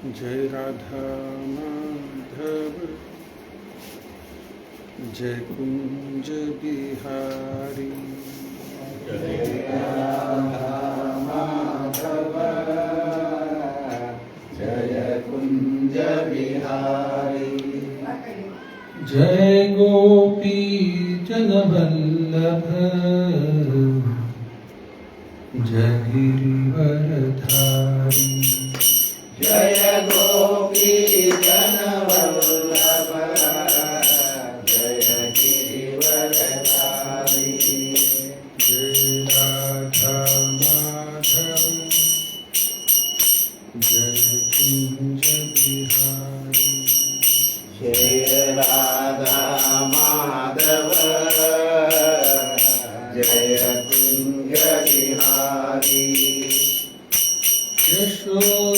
जय राधा माधव जय कुंज बिहारी जय राधा माधव जय कुंज बिहारी जय गोपी जन वल्लभ जय गिरिवरधारी जय गोपी जन वल्लभ जय गिरिवरधारी जय राधा माधव जय कुंज बिहारी जय राधा माधव जय कुंज बिहारी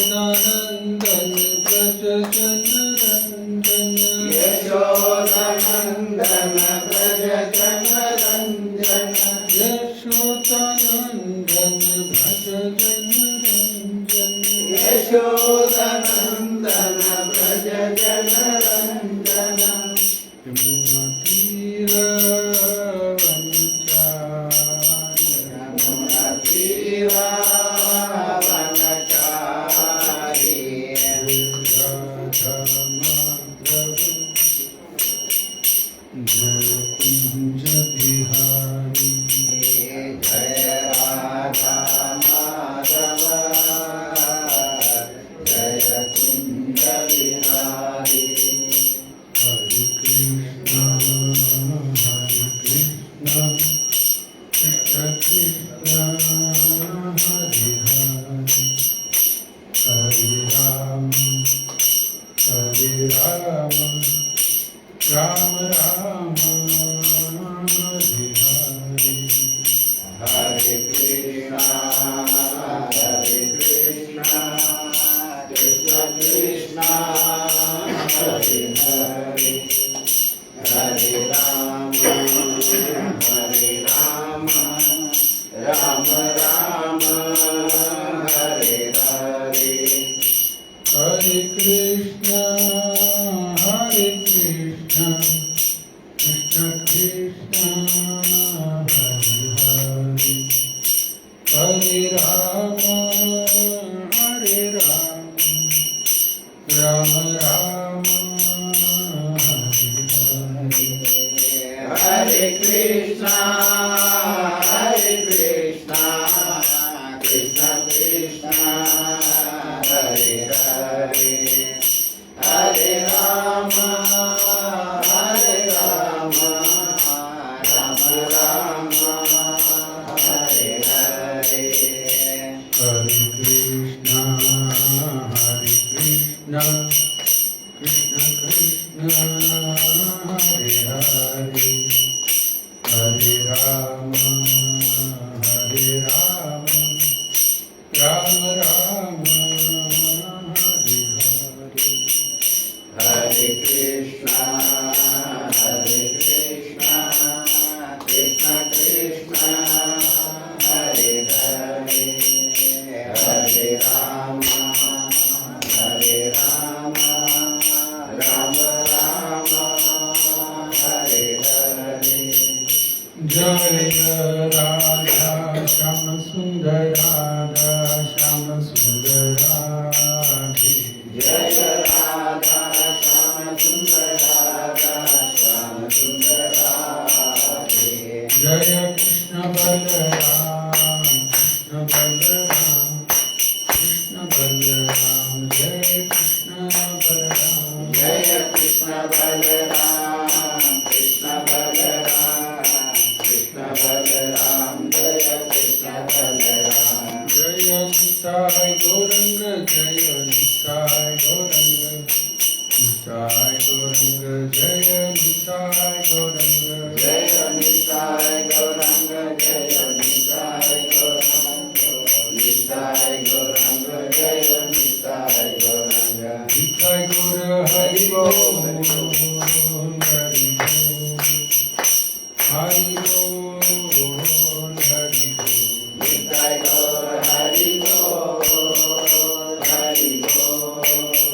यशोदानंदन व्रज जनरंजन यशोदानंदन व्रज जनरंजन यशोदानंदन व्रज जनरंजन यशोदानंदन व्रज जनरंजन यमुना तीर वनचारी यमुना तीरा वनचारी राधा माधव जय कुंज बिहारी जय राधा माधव जय कुंज बिहारी हरे कृष्ण कृष्ण कृष्ण हरे हरे हरे राम राम राम हरे हरे हरे कृष्णा कृष्ण कृष्णा हरे हरे हरे राम राम राम हरे हरे हरे कृष्ण कृष्ण कृष्ण हरे हरे हरे राम राम राम हरे हरे हरे कृष्णा कृष्ण कृष्ण हरे हरे हरे राम राम राम हरे हरे हरे कृष्ण कृष्ण कृष्ण हरे हरे हरे राम राम राम हरे हरे हरे कृष्णा कृष्ण कृष्ण हरे हरे हरे राम राम राम हरे हरे जय राधा श्याम सुंदर राधा श्याम सुंदर राधे जय राधा श्याम सुंदर राधा श्याम सुंदर राधे जय कृष्ण बलराम कृष्ण बलराम जय कृष्ण बलराम जय कृष्ण बलराम कृष्ण बलराम जय कृष्ण बलराम जय निताय गौरंग जय निताय गौरंग जय निताय गौरंग जय निताय गौरंग जय निताय गौरंग निताय गौरंग जय निताय गौरंग निताय गौर हरि बोल हरि बोल हरि बोल निताय गौर हरि बोल हरि बोल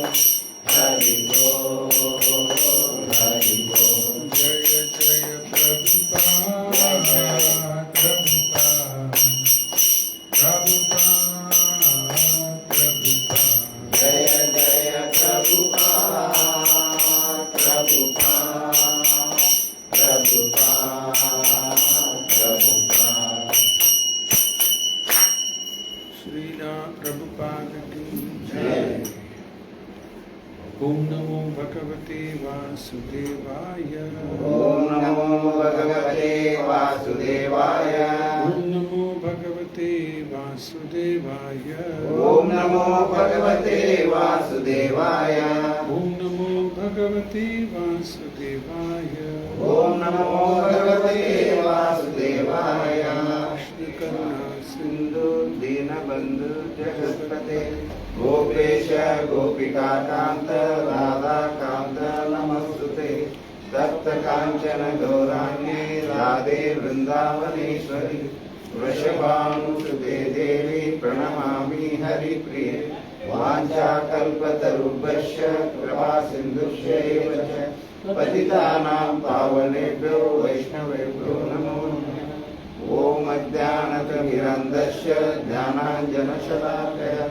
लीला प्रभुपाद की जय। ओम नमो भगवते वासुदेवाय। ओम नमो भगवते वासुदेवाय। ओम नमो भगवते वासुदेवाय। ओम नमो भगवते वासुदेवाय। ओम नमो भगवते वासुदेवाय। ओम नमो भगवते वासुदेवाय। श्री करुणा सिंधु दीनबंधु जगत्पते गोपेश गोपिकाकांत राधाकांत नमस्तुते। तप्त कांचन गौरांगे राधे वृंदावनेश्वरी। वृषभानुसुते देवी प्रणमामि हरिप्रिये। वाञ्छाकल्पतरुभ्यश्च कृपा सिन्धुभ्यैव च पतितानां पावनेभ्यो वैष्णवेभ्यो नमो नमः। ॐ अज्ञानतिमिरन्धस्य ज्ञानाञ्जनशलाकया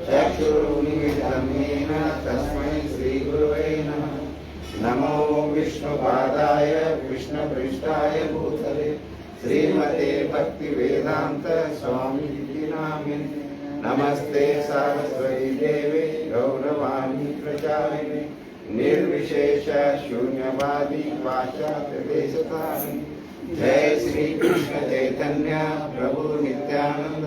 चक्षुरुन्मीलितं येन तस्मै श्रीगुरवे नमः। नमो विष्णुपादाय कृष्णपृष्ठाय भूतले श्रीमते भक्तिवेदान्त स्वामीति नामिने। नमस्ते सारस्वती देवे गौरवाणी प्रचारिणे। निर्विशेष शून्यवादी पाश्चात्य देशतारिणे। जय श्री कृष्ण चैतन्य प्रभु नित्यानंद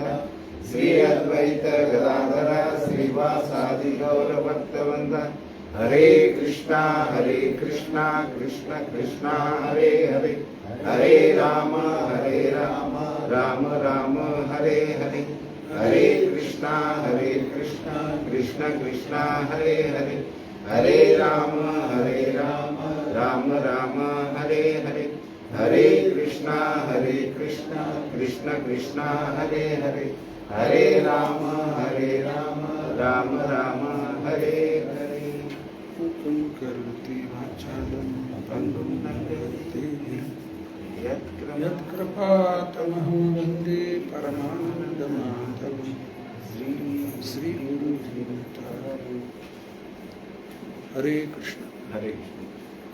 श्री अद्वैत गदाधर श्रीवासादि गौर भक्तवृंद। हरे कृष्णा कृष्ण कृष्णा हरे हरे। हरे राम राम राम हरे हरे। हरे कृष्णा कृष्ण कृष्णा हरे हरे। हरे राम राम राम हरे हरे। हरे कृष्णा कृष्ण कृष्णा हरे हरे। हरे राम राम राम हरे हरे। तुम करोति वाचालं पङ्गुं लङ्घयति यत्कृपातमहं वन्दे परमानन्दमाधवं श्रीगुरुजीवतारं। ಹರೇ ಕೃಷ್ಣ. ಹರೇ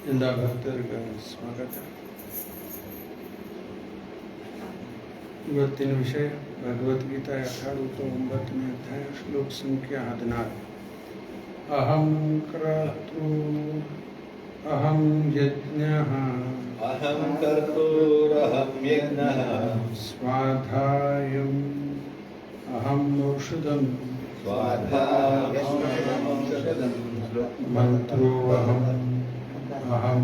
ಎಲ್ಲ ಭಕ್ತರಿಗೆ ಸ್ವಾಗತ. ಇವತ್ತಿನ ವಿಷಯ ಭಗವದ್ಗೀತಾ 18ನೇ ಅಧ್ಯಾಯ ಶ್ಲೋಕ ಸಂಖ್ಯೆ 16. ಅಹಂ ಕ್ರತು ಅಹಂ ಯಜ್ಞಃ अहं कर्तुरहं यज्ञः ಸ್ವಾಧ್ಯಾಯಂ ಅಹಂ ಔಷಧಂ स्वाध्यायम् ಮಂತ್ರೋಹಂ ಅಹಂ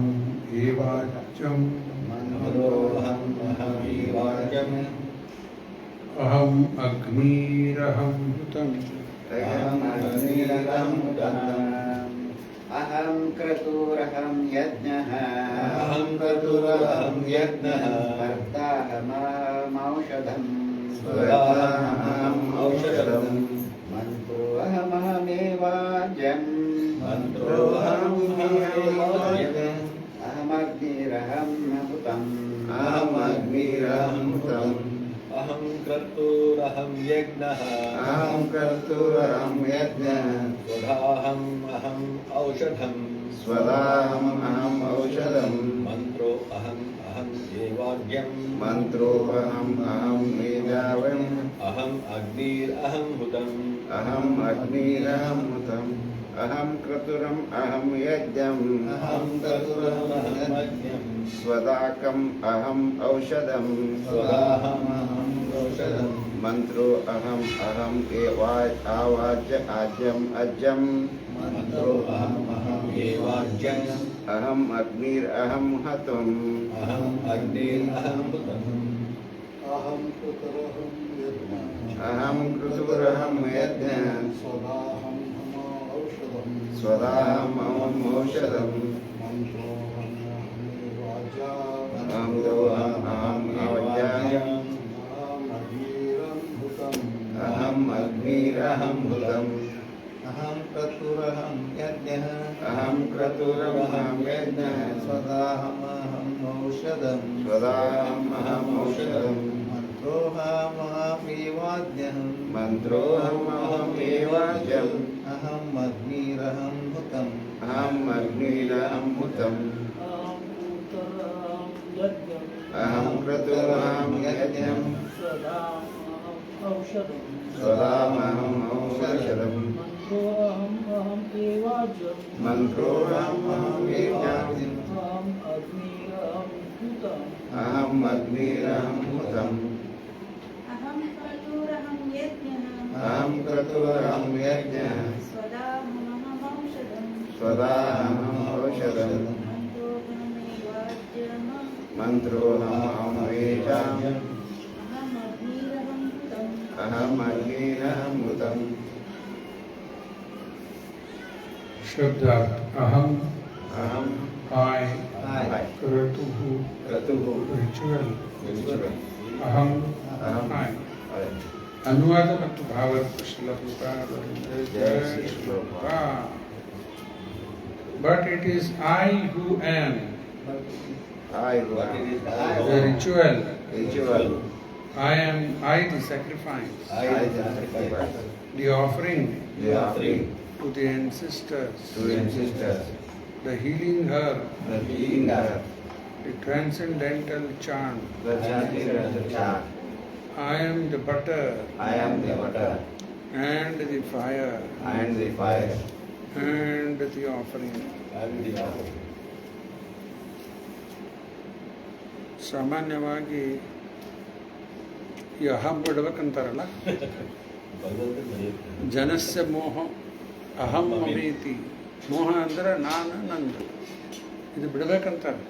ಏವಾಚ್ಯಂ मन्त्रोऽहम् अहमेवाच्यम् ಅಹಂ ಅಗ್ನಿರಹಂ ಹುತಂ अहं क्रतुरहं यज्ञः अहं कर्तुरहं यज्ञः कर्ताहमहमौषधम् स्वदाहमहम् औषधम् मन्त्रोऽहमहमेवाज्यम् मन्त्रोऽहमहमेवाज्यम् अहमग्निरहं हुतम् अहमग्निरहं हुतम् अहं कर्तुरहं यज्ञः अहं कर्तुरहं यज्ञः स्वदाहम् अहम् औषधम् स्वदाहमहम् औषधम् मन्त्रो अहम् एवाज्यम् मन्त्रोऽहम् मेधाव्यम् अहम् अग्निरहं हुतम् अहम् अग्निरहं हुतम् अहं क्रतुरम् अहं यज्ञम् अहं कर्तुरहम् यज्ञम् स्वदाकम् अहम् औषधम् स्वदाहमहम् औषधम् मन्त्रो अहम् आवाज्य आज्यम् अज्यम् मन्त्रो अहम् एवाज्यम् अहम् अग्निरहं हतम् अहम् अग्निरहं हुतम् अहं क्रतुरहं यज्ञः स्वदाहमहम् औषधम् मन्त्रोऽहम् आवाज्यम् अहम् अग्निरहं हुतम् अहं क्रतुरहं यज्ञः अहं क्रतुरहं यज्ञः स्वदाहमहम् औषधम् स्वदाहमहम् औषधम् मन्त्रोऽहमहमेवाज्ञः मन्त्रोऽहमहमेवाज्यम् अहम् अग्निरहं हुतम् अहम् अग्निरहं हुतम् अहं क्रतुरहं यज्ञम् औषधम् स्वदामहम् औषधम् मन्त्रोऽहम् अहम् एवाज्यम् मन्त्रोऽहम् एवाज्यम् अहम् अग्निरहं हुतम् अहम् अग्निरहं हुतम् अहं क्रतुरहं यज्ञः अहं क्रतुरहं यज्ञः स्वदाहमहमौषधम् स्वदाहमहम् औषधम् मन्त्रोऽहमेवाज्यम् मन्त्रोऽहम् वेदाम् अहम् अग्निरहं हुतम् अहम् अग्निरहं हुतम् शब्दार्थ अहम अहम् I I क्रतुः क्रतुः ritual ऋचुरम् अहम अहम् I I ಅನುವಾದ ಮತ್ತು ಭಾವಾರ್ಥ ಶ್ಲೋಕ ಜಯ ಶ್ರೀ ಶ್ಲೋಕ. But it is I who am I who But it is am the ritual. ritual. I the sacrifice, I justify the offering the offering to the ancestors, to the ancestors, the healing herb, the healing herb, the transcendental chant. the chanting chant. I am the butter I am the butter and the fire and the fire and the offering. and the offering. ಸಾಮಾನ್ಯವಾಗಿ ಈ ಅಹಂ ಬಿಡ್ಬೇಕಂತಾರಲ್ಲ, ಭಗವಂತನ ನಡೆಯುತ್ತೆ. ಜನಸ್ಯ ಮೋಹ ಅಹಂ ಮಮೇತಿ. ಮೋಹ ಅಂದ್ರೆ ನಾನು ನಂದು, ಇದು ಬಿಡ್ಬೇಕಂತಾರೆ.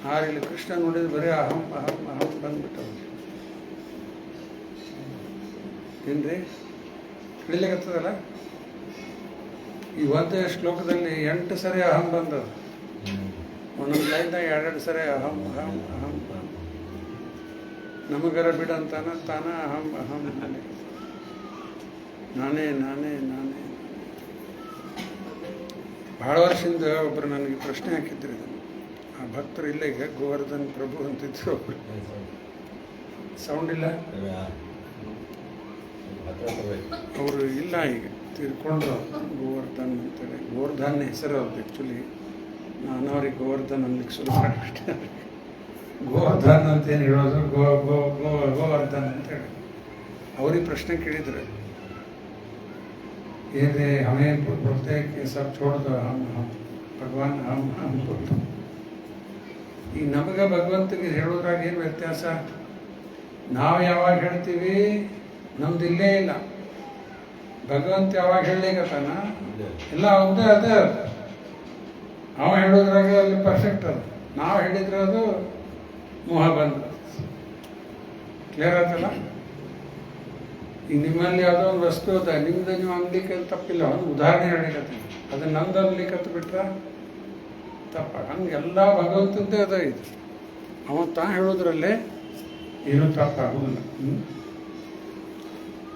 ಆದ್ರೆ ಇಲ್ಲಿ ಕೃಷ್ಣ ನೋಡಿದ್ರೆ ಬರೀ ಅಹಂ ಅಹಂ ಅಹಂ ಬಂದ್ಬಿಟ್ಟವು. ಏನ್ರಿ ಹಿಡಿಲಿಕ್ಕತ್ತದಲ್ಲ, ಈ ಒಂದು ಶ್ಲೋಕದಲ್ಲಿ 8 ಸರಿ ಅಹಂ ಬಂದದ. ಒಂದೊಂದು ಲೈನ್ದಾಗ 2 ಸರಿ ಅಹಂ ಅಹಂ ಅಹಂ ಅಹಂ. ನಮಗರ ಬಿಡಂತಾನ ತಾನ ಅಹಂ ಅಹಂ ನಾನೇ ನಾನೇ ನಾನೇ ನಾನೇ. ಭಾಳ ವರ್ಷದಿಂದ ಒಬ್ಬರು ನನಗೆ ಪ್ರಶ್ನೆ ಹಾಕಿದ್ರು ಇದನ್ನು. ಆ ಭಕ್ತರು ಇಲ್ಲ, ಈಗ ಗೋವರ್ಧನ್ ಪ್ರಭು ಅಂತಿದ್ರು ಒಬ್ರು. ಸೌಂಡ್ ಇಲ್ಲ, ಹತ್ರ ಬರ್ಬೇಕು. ಅವರು ಇಲ್ಲ, ಈಗ ತೀರ್ಕೊಂಡ್ರು. ಗೋವರ್ಧನ್ ಅಂತೇಳಿ, ಗೋವರ್ಧನ್ ಹೆಸರು ಅವ್ರದ್ದು ಆ್ಯಕ್ಚುಲಿ. ನಾನು ಅವ್ರಿಗೆ ಗೋವರ್ಧನ್ ಅನ್ಲಿಕ್ಕೆ ಶುರು ಮಾಡಿಬಿಟ್ಟೆ. ಗೋವರ್ಧನ್ ಅಂತೇನು ಹೇಳೋದು, ಗೋವರ್ಧನ್ ಅಂತೇಳಿ. ಅವ್ರಿಗೆ ಪ್ರಶ್ನೆ ಕೇಳಿದ್ರು, ಏನೇ ಹಮೇ बोलते हैं कि सब छोड़ दो, हम भगवान हम बोलते. ಈ ನಮಗೆ ಭಗವಂತಗೆ ಹೇಳೋದ್ರಾಗ ಏನು ವ್ಯತ್ಯಾಸ? ನಾವು ಯಾವಾಗ ಹೇಳ್ತೀವಿ ನಮ್ದು ಇಲ್ಲೇ ಇಲ್ಲ. ಭಗವಂತ ಯಾವಾಗ ಹೇಳಲಿಕ್ಕತ್ತಾನ ಎಲ್ಲ ಅವ್ರದ್ದೇ ಅದೇ. ಅವ ಹೇಳೋದ್ರಾಗ ಅಲ್ಲಿ ಪರ್ಫೆಕ್ಟ್ ಅದು. ನಾವು ಹೇಳಿದ್ರೆ ಅದು ಮೋಹ ಬಂದ. ಕ್ಲಿಯರ್ ಆಯ್ತಲ್ಲ? ಈಗ ನಿಮ್ಮಲ್ಲಿ ಯಾವುದೋ ಒಂದು ವಸ್ತು ಅದ, ನಿಮ್ದು ನೀವು ಅನ್ಲಿಕ್ಕೆ ತಪ್ಪಿಲ್ಲ. ಒಂದು ಉದಾಹರಣೆ ಹೇಳಿಕತ್ತೀನಿ, ಅದನ್ನ ನಂದು ಅನ್ಲಿಕ್ಕತ್ತು ಬಿಟ್ರೆ ತಪ್ಪ. ಹಂಗೆಲ್ಲ ಭಗವಂತದ್ದೇ ಅದ. ಇದು ಅವ ತಾ ಹೇಳೋದ್ರಲ್ಲೇ ಏನೂ ತಪ್ಪಾಗುವುದಿಲ್ಲ.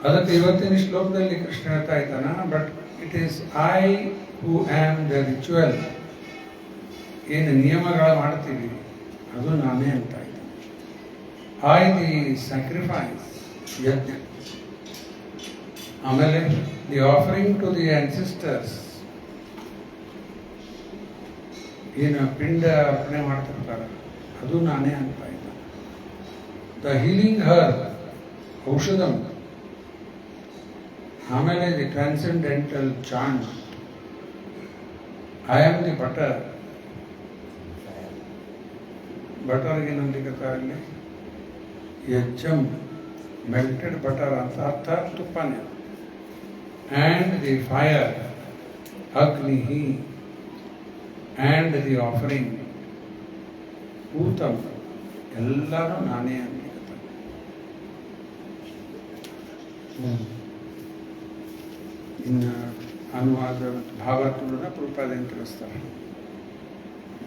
ಅದಕ್ಕೆ ಇವತ್ತಿನ ಶ್ಲೋಕದಲ್ಲಿ ಕೃಷ್ಣ ಹೇಳ್ತಾ ಇದ್ದಾನ, but it is I who am the ritual. ಏನು ನಿಯಮಗಳ ಮಾಡ್ತೀವಿ ಅದು ನಾನೇ ಅಂತ ಇದ್ದಾನೆ. ಐ ದಿ ಸ್ಯಾಕ್ರಿಫೈಸ್, ಯಜ್ಞ. ಆಮೇಲೆ the offering to the ancestors, ಏನು ಪಿಂಡ ಅರ್ಪಣೆ ಮಾಡ್ತಿರ್ತಾರೆ ಅದು ನಾನೇ ಅಂತ ಇದ್ದಾನೆ. ದ ಹೀಲಿಂಗ್ ಹರ್ಬ್, ಔಷಧಂ. ಆಮೇಲೆ the transcendental chant, I am the butter. ಬಟರ್ಗೆ ನಂದಿಕಲ್ಲಿ ಯಜ್ಜಂ, ಮೆಲ್ಟೆಡ್ ಬಟರ್ ಅಂತ ಅರ್ಥ, ತುಪ್ಪನೇ. ಆ್ಯಂಡ್ ದಿ ಫೈರ್, ಅಗ್ನಿ. ಆ್ಯಂಡ್ ದಿ ಆಫರಿಂಗ್, ಊತಂ. ಎಲ್ಲರೂ ನಾನೇ ಅಂದಿಕತ್ತ. ಇನ್ನು ಅನುವಾದ ಭಾವಾರ್ಥಗಳನ್ನ ಪ್ರಭುಪಾದ ಅಂತ ತಿಳಿಸ್ತಾರೆ.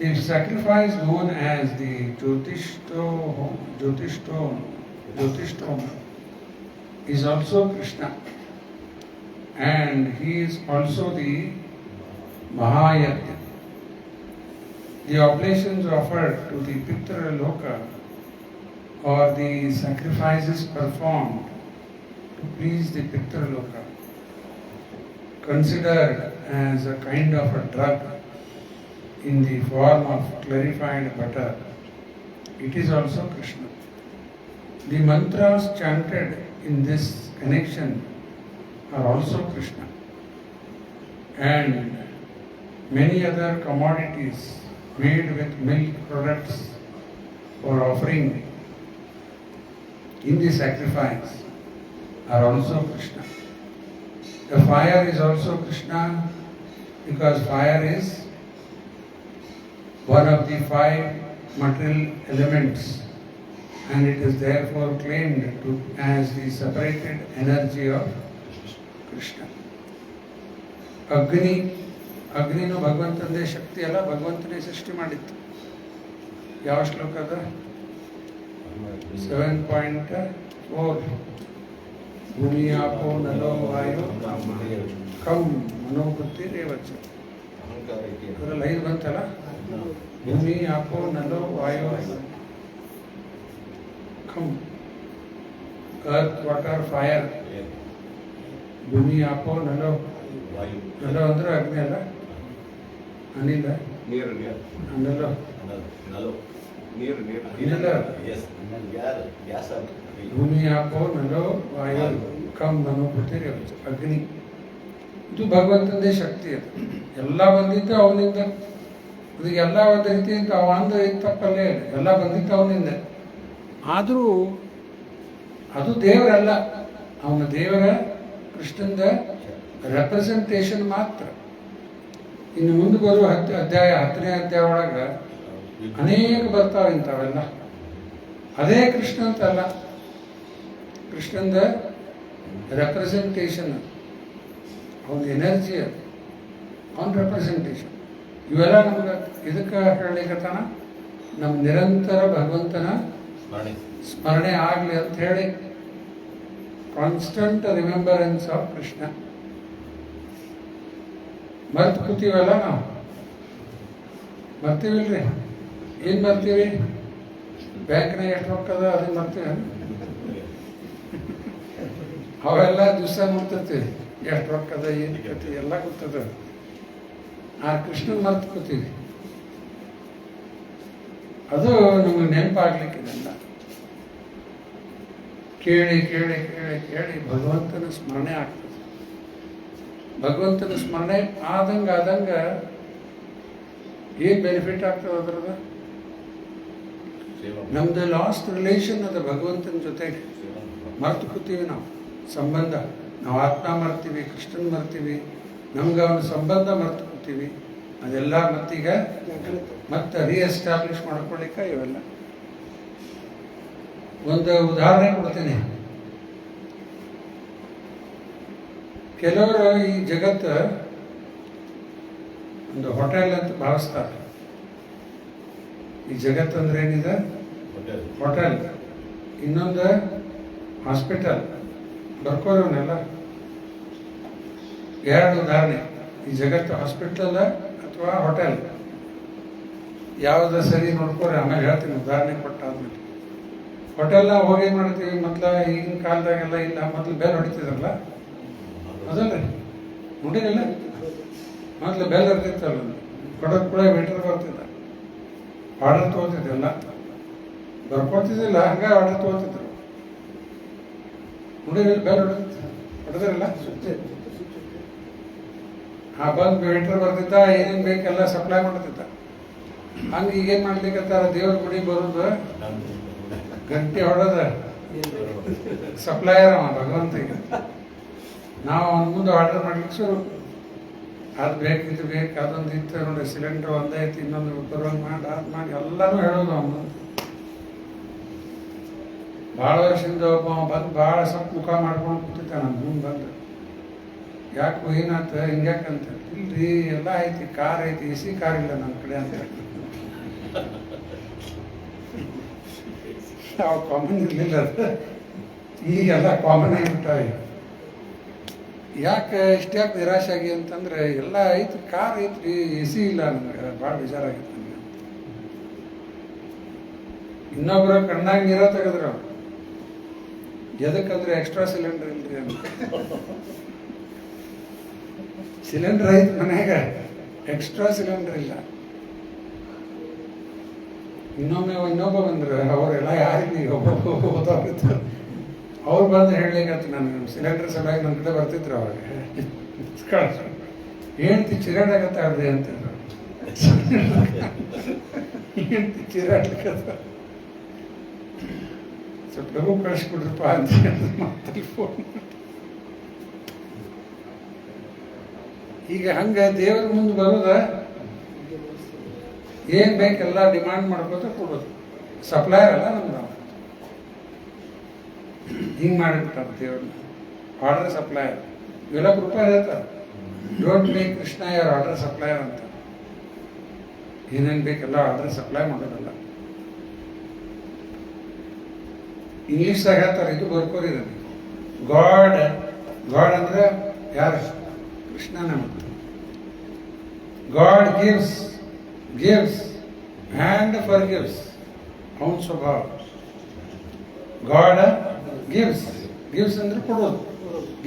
The sacrifice known as the Jyotishthoma is also Krishna, and he is also the Mahayajna. The oblations offered to the Pitra Loka or the sacrifices performed to please the Pitra Loka, considered as a kind of a drug in the form of clarified butter, it is also Krishna. The mantras chanted in this connection are also Krishna. And many other commodities made with milk products for offering in the sacrifice are also Krishna. The fire is also Krishna because fire is one of the 5 material elements, and it is therefore claimed as the separated energy of Krishna. ಅಗ್ನಿನೂ ಭಗವಂತಂದೇ ಶಕ್ತಿ ಅಲ್ಲ, ಭಗವಂತನೇ ಸೃಷ್ಟಿ ಮಾಡಿತ್ತು. ಯಾವ ಶ್ಲೋಕ ಅದ? 7.4 ಭೂಮಿ ಆಪೋ ನಲೋ ವಾಯು ಕಂ ಮನೋಬುದ್ಧಿ ರೇವಚ. ಅಹಂಕಾರ ಇದೆ. ಅದರಲ್ಲಿ 5 ಬಂತಲ್ಲ, ಭೂಮಿ ಆಪೋ ನಲೋ ವಾಯು ಕಂ, ಅರ್ತ್ ವಾಟರ್ ಫೈರ್. ಭೂಮಿ ಆಪೋ ನಲೋ, ವಾಯು ನಲೋ ಅಂದ್ರೆ ಅಗ್ನಿ ಅಲ್ಲ, ಅನಿಲ, ನೀರು ಅನಲ, ನಲೋ ನೀರು ಅನಿಲ. ಎಸ್ ಯಾರು ಗ್ಯಾಸ್ ಭೂಮಿ ಆಪೋ ನಲೋ ವಾಯು ಕಂ ಮನೋಬುದ್ಧಿ ರೇವಚ. ಅಗ್ನಿ ಇದು ಭಗವಂತಂದೇ ಶಕ್ತಿ. ಅದು ಎಲ್ಲ ಬಂದಿದ್ದು ಅವನಿಂದ. ಅದು ಎಲ್ಲ ಒಂದು ರೀತಿಯಿಂದ ಅವಂದು ತಪ್ಪಲ್ಲೇ ಇಲ್ಲ, ಎಲ್ಲ ಬಂದಿದ್ದು ಅವನಿಂದ. ಆದರೂ ಅದು ದೇವರಲ್ಲ, ಅವನ ದೇವರ ಕೃಷ್ಣಂದ ರೆಪ್ರೆಸೆಂಟೇಷನ್ ಮಾತ್ರ. ಇನ್ನು ಮುಂದೆ ಬರುವ 10ನೇ ಅಧ್ಯಾಯ ಒಳಗೆ ಅನೇಕ ಬರ್ತಾವೆ ಇಂಥವೆಲ್ಲ. ಅದೇ ಕೃಷ್ಣ ಅಂತಲ್ಲ, ಕೃಷ್ಣಂದ ರೆಪ್ರೆಸೆಂಟೇಷನ್, ಅವನ ಎನರ್ಜಿ, ಅದು ಅವನ ರೆಪ್ರೆಸೆಂಟೇಷನ್. ಇವೆಲ್ಲ ನಮ್ಗೆ ಇದಕ್ಕೆ ಹೇಳಲಿಕ್ಕತ್ತಾನ, ನಮ್ಮ ನಿರಂತರ ಭಗವಂತನ ಸ್ಮರಣೆ ಆಗಲಿ ಅಂತ ಹೇಳಿ. Constant remembrance of Krishna. ಮರ್ತು ಕೂತೀವಲ್ಲ ನಾವು, ಮರ್ತೀವಿಲ್ರಿ? ಏನು ಮರ್ತೀವಿ? ಬ್ಯಾಂಕ್ನಾಗ ಎಷ್ಟು ರೊಕ್ಕದ ಅದನ್ನ ಮರ್ತೀವಿ. ಅವೆಲ್ಲ ದಿವಸ ನೋಡ್ತಿರ್ತೀವಿ, ಎಷ್ಟು ರೊಕ್ಕದ, ಏನು ಕತಿ ಎಲ್ಲ ಗೊತ್ತದ. ಆ ಕೃಷ್ಣನ್ ಮರ್ತು ಕೂತೀವಿ. ಅದು ನಮಗೆ ನೆನಪಾಗ್ಲಿಕ್ಕಿದೆಲ್ಲ. ಕೇಳಿ ಕೇಳಿ ಕೇಳಿ ಕೇಳಿ ಭಗವಂತನ ಸ್ಮರಣೆ ಆಗ್ತದೆ. ಭಗವಂತನ ಸ್ಮರಣೆ ಆದಂಗ ಏನು ಬೆನಿಫಿಟ್ ಆಗ್ತದೆ ಅದ್ರದ? ನಮ್ದು ಲಾಸ್ಟ್ ರಿಲೇಷನ್ ಅದ ಭಗವಂತನ ಜೊತೆಗೆ. ಮರ್ತು ಕೂತೀವಿ ನಾವು ಸಂಬಂಧ. ನಾವು ಆತ್ಮ ಮರ್ತೀವಿ, ಕೃಷ್ಣನ್ ಮರ್ತೀವಿ, ನಮ್ಗೆ ಅವನ ಸಂಬಂಧ ಮರ್ತು ಕೂತೀವಿ. ಅದೆಲ್ಲ ಮತ್ತೀಗ ಮತ್ತೆ ರೀಎಸ್ಟಾಬ್ಲಿಷ್ ಮಾಡ್ಕೊಳ್ಳಿಕ್ಕೆ ಇವೆಲ್ಲ. ಒಂದು ಉದಾಹರಣೆ ಕೊಡ್ತೀನಿ. ಕೆಲವರು ಈ ಜಗತ್ತು ಒಂದು ಹೋಟೆಲ್ ಅಂತ ಭಾವಿಸ್ತಾರೆ. ಈ ಜಗತ್ತು ಅಂದ್ರೆ ಏನಿದೆ? ಹೋಟೆಲ್. ಇನ್ನೊಂದು ಹಾಸ್ಪಿಟಲ್. ಬರ್ಕೋರವನ್ನೆಲ್ಲ 2 ಉದಾಹರಣೆ. ಈ ಜಗತ್ತು ಹಾಸ್ಪಿಟಲ್ ಅಥವಾ ಹೋಟೆಲ್, ಯಾವ್ದು ಸರಿ ನೋಡ್ಕೋರಿ, ಆಮೇಲೆ ಹೇಳ್ತೀನಿ ಉದಾಹರಣೆ ಕೊಟ್ಟಾದ್ಮೇಲೆ. ಹೋಟೆಲ್ನ ಹೋಗಿ ಮಾಡ್ತೀವಿ, ಮೊದ್ಲ ಈಗಿನ ಕಾಲದಾಗೆಲ್ಲ ಇಲ್ಲ, ಮೊದ್ಲು ಬೆಲ್ ಹೊಡಿತಿದ್ರಲ್ಲ, ಅದಲ್ಲ ನೋಡಿರಲ್ಲ? ಮೊದ್ಲು ಬೆಲ್ ಇರ್ತಿತ್ತಲ್ಲ, ಕೊಡೋದು ಕೂಡ ವೇಟರ್ ಬರ್ತಿದ್ದ, ಆರ್ಡರ್ ತೊಗೋತಿದ್ದೆಲ್ಲ, ಬರ್ಕೊಡ್ತಿದ್ದಿಲ್ಲ, ಹಂಗ ಆರ್ಡರ್ ತೊಗೋತಿದ್ರು. ನೋಡಿರಲ್ಲ? ಬೆಲ್ ಹೊಡೆದ್ರಲ್ಲ, ಆ ಬಂದು ವೇಟರ್ ಬರ್ತಿದ್ದ, ಏನೇನು ಬೇಕೆಲ್ಲ ಸಪ್ಲೈ ಮಾಡ್ತಿದ್ದ. ಹಂಗೆ ಈಗೇನು ಮಾಡ್ಲಿಕ್ಕತ್ತಾರ, ದೇವ್ರ ಗುಡಿ ಬರೋದು ಗಂಟೆ ಹೊಡೆದ ಸಪ್ಲೈಯರ್ ಅವ ಭಗವಂತಿಗೆ. ನಾವು ಅವನ ಮುಂದೆ ಆರ್ಡರ್ ಮಾಡ್ಲಿಕ್ಕೆ ಶುರು, ಅದು ಬೇಕು, ಇದು ಬೇಕು, ಅದೊಂದು ಇತ್ತು ನೋಡಿ, ಸಿಲಿಂಡರ್ ಒಂದೇ ಐತಿ, ಇನ್ನೊಂದು ಬರುವಂಗೆ ಮಾಡಿ, ಅದು ಮಾಡಿ ಎಲ್ಲನೂ ಹೇಳೋದು ಅವನು. ಭಾಳ ವರ್ಷದಿಂದ ಒಬ್ಬ ಬಂದು ಭಾಳ ಸ್ವಲ್ಪ ಮುಖ ಮಾಡ್ಕೊಂಡು ಕೂತಿದ್ದ ನನ್ನ ಮುಂದೆ ಬಂದು. ಯಾಕೆ ಏನಾಯ್ತು ಹಿಂಗ್ಯಾಕಂತ? ಇಲ್ರಿ ಎಲ್ಲ ಐತಿ, ಕಾರ್ ಐತಿ, AC ಕಾರ್ ಇಲ್ಲ ನನ್ನ ಕಡೆ ಅಂತ ಹೇಳ್ತಾರೆ. ಅವಾಗ ಕಾಮನ್ ಇರಲಿಲ್ಲ ಅದು, ಈಗೆಲ್ಲ ಕಾಮನ್ ಆಗಿಬಿಟ್ಟಾವೆ. ಯಾಕೆ ಇಷ್ಟ್ಯಾಕೆ ನಿರಾಶೆ ಆಗಿ ಅಂತಂದ್ರೆ, ಎಲ್ಲ ಐತಿ, ಕಾರ್ ಐತ್ರಿ, AC ಇಲ್ಲ, ನನಗೆ ಭಾಳ ಬೇಜಾರಾಗಿತ್ತು ನನಗೆ. ಇನ್ನೊಬ್ಬರ ಕಣ್ಣಾಗ ನೀರ ತೆಗೆದ್ರು. ಎದಕ್ಕಂದ್ರೆ ಎಕ್ಸ್ಟ್ರಾ ಸಿಲಿಂಡರ್ ಇಲ್ರಿ ಅಂತ. ಸಿಲಿಂಡರ್ ಐತಿ ಮನ್ಯಾಗ, ಎಕ್ಸ್ಟ್ರಾ ಸಿಲಿಂಡರ್ ಇಲ್ಲ. ಇನ್ನೊಬ್ಬ ಬಂದ್ರೆ ಅವರೆಲ್ಲ ಯಾರಿಗೆ ಒಬ್ಬೊಬ್ಬ ಓದೋರಿದ್ರು. ಅವ್ರು ಬಂದು ಹೇಳಲಿಕ್ಕೆ ನಾನು ಸಿಲಿಂಡರ್ ಸಲುವಾಗಿ ನನ್ನ ಕಡೆ ಬರ್ತಿದ್ರು ಅವಾಗ ಹೆಂಡ್ತಿ ಚಿರಾಡಕತ್ತಾಳ್ರಿ ಅಂತ ಹೆಂಡ್ತಿ ಚಿರಾಡ್ಲಿಕ್ಕತ್ತ ಸ್ವಲ್ಪ ಲಘು ಕಳಿಸ್ಬಿಡ್ರಪ್ಪ ಅಂತ ಮಾತಲ್ಲಿ ಫೋನ್ ಈಗ ಹಂಗ ದೇವ್ರ ಮುಂದೆ ಬರೋದ ಏನ್ ಬೇಕೆಲ್ಲ ಡಿಮಾಂಡ್ ಮಾಡ್ಕೋತ ಕೊಡೋದು ಸಪ್ಲೈಯರ್ ಅಲ್ಲ ನಮ್ದು ನಾವು ಹಿಂಗೆ ಮಾಡಿಬಿಟ್ಟಾರ ದೇವ್ರನ್ನ ಆರ್ಡರ್ ಸಪ್ಲೈಯರ್ ಇವೆಲ್ಲ ರೂಪಾಯಿ ಹೇಳ್ತಾರೆ ಡೋಂಟ್ ಮೇಕ್ ಕೃಷ್ಣ ಯಾರ್ ಆರ್ಡರ್ ಸಪ್ಲೈಯರ್ ಅಂತ ಏನೇನು ಬೇಕೆಲ್ಲ ಆರ್ಡರ್ ಸಪ್ಲೈ ಮಾಡೋದಲ್ಲ ಇಂಗ್ಲೀಷ್ದಾಗ ಹೇಳ್ತಾರೆ ಇದು ಬರ್ಕೋರಿ ಗಾಡ್ ಗಾಡ್ ಅಂದ್ರೆ ಯಾರು ಕೃಷ್ಣನ ಮತ್ತು God gives gives and forgives ಅವನ ಸ್ವಭಾವ ಗಾಡ್ ಗಿವ್ಸ್ ಗಿವ್ಸ್ ಅಂದ್ರೆ ಕೊಡೋದು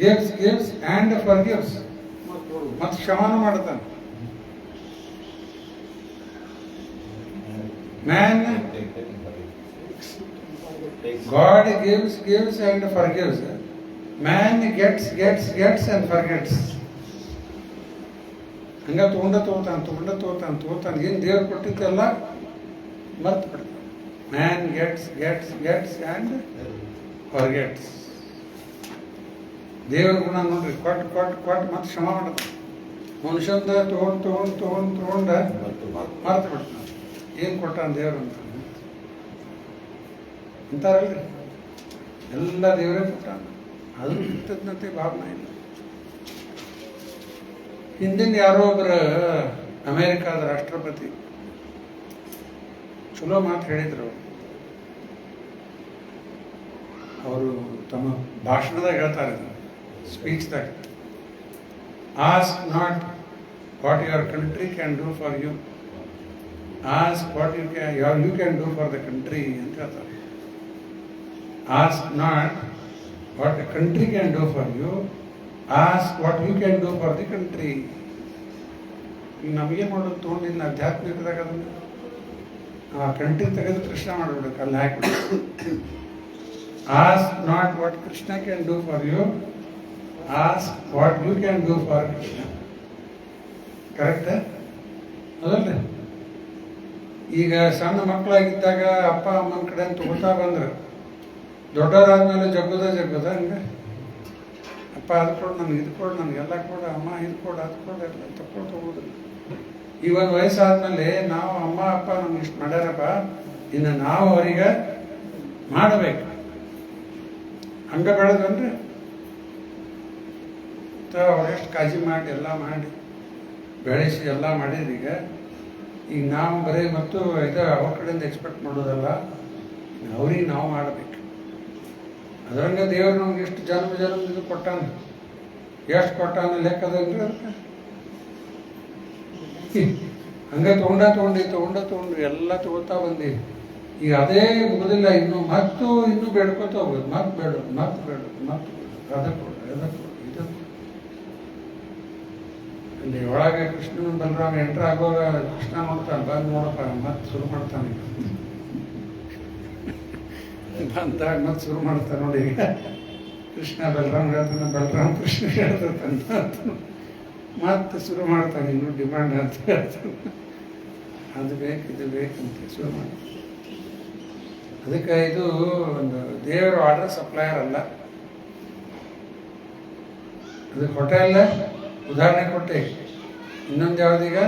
gives gives and forgives ಮತ್ತು ಕ್ಷಮಾನ ಮಾಡ್ತಾನೆ man God gives and forgives. Man gets and forgets. ಹಂಗ ತಗೋತಾನೆ ಏನು ದೇವ್ರು ಕೊಟ್ಟಿದ್ದೆಲ್ಲ ಮರ್ತು ಬಿಡ್ತಾನೆ. Man gets and forgets. ದೇವ್ರ ಗುಣ ನೋಡ್ರಿ ಕೊಟ್ಟು ಮತ್ತೆ ಕ್ಷಮ ಮಾಡ್ತಾನೆ. ಮನುಷ್ಯಂದ ತಗೊಂಡು ಮರ್ತು ಬಿಡ್ತಾನೆ. ಏನು ಕೊಟ್ಟಾನ ದೇವ್ರು ಅಂತ ಅಂತಾರಲ್ರಿ, ಎಲ್ಲ ದೇವರೇ ಕೊಟ್ಟಾನ. ಅದು ಕೃತಜ್ಞತೆ ಭಾವನೆ ಇಲ್ಲ. ಹಿಂದಿನ ಯಾರೋ ಒಬ್ಬರು ಅಮೇರಿಕಾದ ರಾಷ್ಟ್ರಪತಿ ಚಲೋ ಮಾತು ಹೇಳಿದ್ರು. ಅವರು ತಮ್ಮ ಭಾಷಣದಾಗ ಹೇಳ್ತಾರೆ, ಸ್ಪೀಚ್ದಾಗ, ask not what your country can do for you, ask what you can do for the country ಅಂತ ಹೇಳ್ತಾರೆ. Ask not what the country can do for you, ask what you can do for the country. ಈಗ ನಮಗೆ ಮಾಡೋದು ತೊಗೊಂಡಿಲ್ಲ ಆಧ್ಯಾತ್ಮಿಕದಾಗ ಅದನ್ನು ಆ country ತೆಗೆದು ಕೃಷ್ಣ ಮಾಡಿಬಿಡ್ಬೇಕು, ಅಲ್ಲಿ ಹಾಕಿಬಿಡ್ಬೇಕು. Ask not what Krishna can do for you, ask what you can do for Krishna. Correct ಅದಲ್ಲ? ಈಗ ಸಣ್ಣ ಮಕ್ಕಳಾಗಿದ್ದಾಗ ಅಪ್ಪ ಅಮ್ಮನ ಕಡೆ ತಗೋತಾ ಬಂದ್ರೆ ದೊಡ್ಡವರಾದ್ಮೇಲೆ ಜಗ್ಗುದ ಹಂಗೆ ಅಪ್ಪ ಅದು ಕೊಡು ನನಗೆ, ಇದು ಕೊಡು ನನಗೆಲ್ಲ ಕೊಡು, ಅಮ್ಮ ಇದು ಕೊಡು ಅದು ಕೊಡು ಎಲ್ಲ ತಗೋದಿಲ್ಲ. ಈ ಒಂದು ವಯಸ್ಸಾದ್ಮೇಲೆ ನಾವು ಅಮ್ಮ ಅಪ್ಪ ನಮ್ಗೆ ಇಷ್ಟು ಮಾಡ್ಯಾರಪ್ಪ, ಇನ್ನು ನಾವು ಅವರಿಗೆ ಮಾಡಬೇಕು. ಹಂಗೆ ಬೆಳೆದ್ರಿ ಅವರೆಷ್ಟು ಕಾಳಜಿ ಮಾಡಿ ಎಲ್ಲ ಮಾಡಿ ಬೆಳೆಸಿ ಎಲ್ಲ ಮಾಡಿದ್ರಿ. ಈಗ ನಾವು ಬರೀ ಮತ್ತು ಇದು ಅವ್ರ ಕಡೆಯಿಂದ ಎಕ್ಸ್ಪೆಕ್ಟ್ ಮಾಡೋದಲ್ಲ, ಅವ್ರಿಗೆ ನಾವು ಮಾಡಬೇಕು. ಅದರಂಗ ದೇವರು ನಮ್ಗೆ ಎಷ್ಟು ಜನ್ಮ ಇದು ಕೊಟ್ಟಾನ, ಎಷ್ಟು ಕೊಟ್ಟಾನ ಲೆಕ್ಕದಲ್ರಿ ಅದಕ್ಕೆ. ಹಂಗೆ ತಗೊಂಡು ಎಲ್ಲ ತಗೋತಾ ಬಂದೀವಿ. ಈಗ ಅದೇ ಮುಗಿದಿಲ್ಲ, ಇನ್ನೂ ಬೇಡ್ಕೊತ ಹೋಗೋದು, ಮತ್ತೆ ಬೇಡೋದು ಅದಕ್ಕೆ ಕೊಡು ಇದು. ಅಲ್ಲಿ ಒಳಗೆ ಕೃಷ್ಣನ ಬಲರಾಮ ಎಂಟ್ರ್ ಆಗೋವಾಗ ಕೃಷ್ಣ ನೋಡ್ತಾನೆ, ಬಂದು ನೋಡಪ್ಪ ಮತ್ತೆ ಶುರು ಮಾಡ್ತಾನೆ. ಬಂದಾಗ ಮತ್ತೆ ಶುರು ಮಾಡ್ತಾನೆ ನೋಡಿ. ಈಗ ಕೃಷ್ಣ ಬಲರಾಮ್ ಹೇಳ್ತಾನೆ, ಬಲರಾಮ್ ಕೃಷ್ಣ ಹೇಳ್ತಾನೆ, ಮತ್ತೆ ಶುರು ಮಾಡ್ತಾನೆ ಇನ್ನು ಡಿಮಾಂಡ್ ಅಂತ ಹೇಳ್ತಾನೆ. ಅದು ಬೇಕು ಇದು ಬೇಕಂತ ಶುರು ಮಾಡಿ. ಅದಕ್ಕೆ ಇದು ಒಂದು ದೇವರ ಆರ್ಡರ್ ಸಪ್ಲೈಯರ್ ಅಲ್ಲ. ಅದಕ್ಕೆ ಹೋಟೆಲ್ ಉದಾಹರಣೆ ಕೊಟ್ಟೆ. ಇನ್ನೊಂದು ಯಾವ್ದೀಗ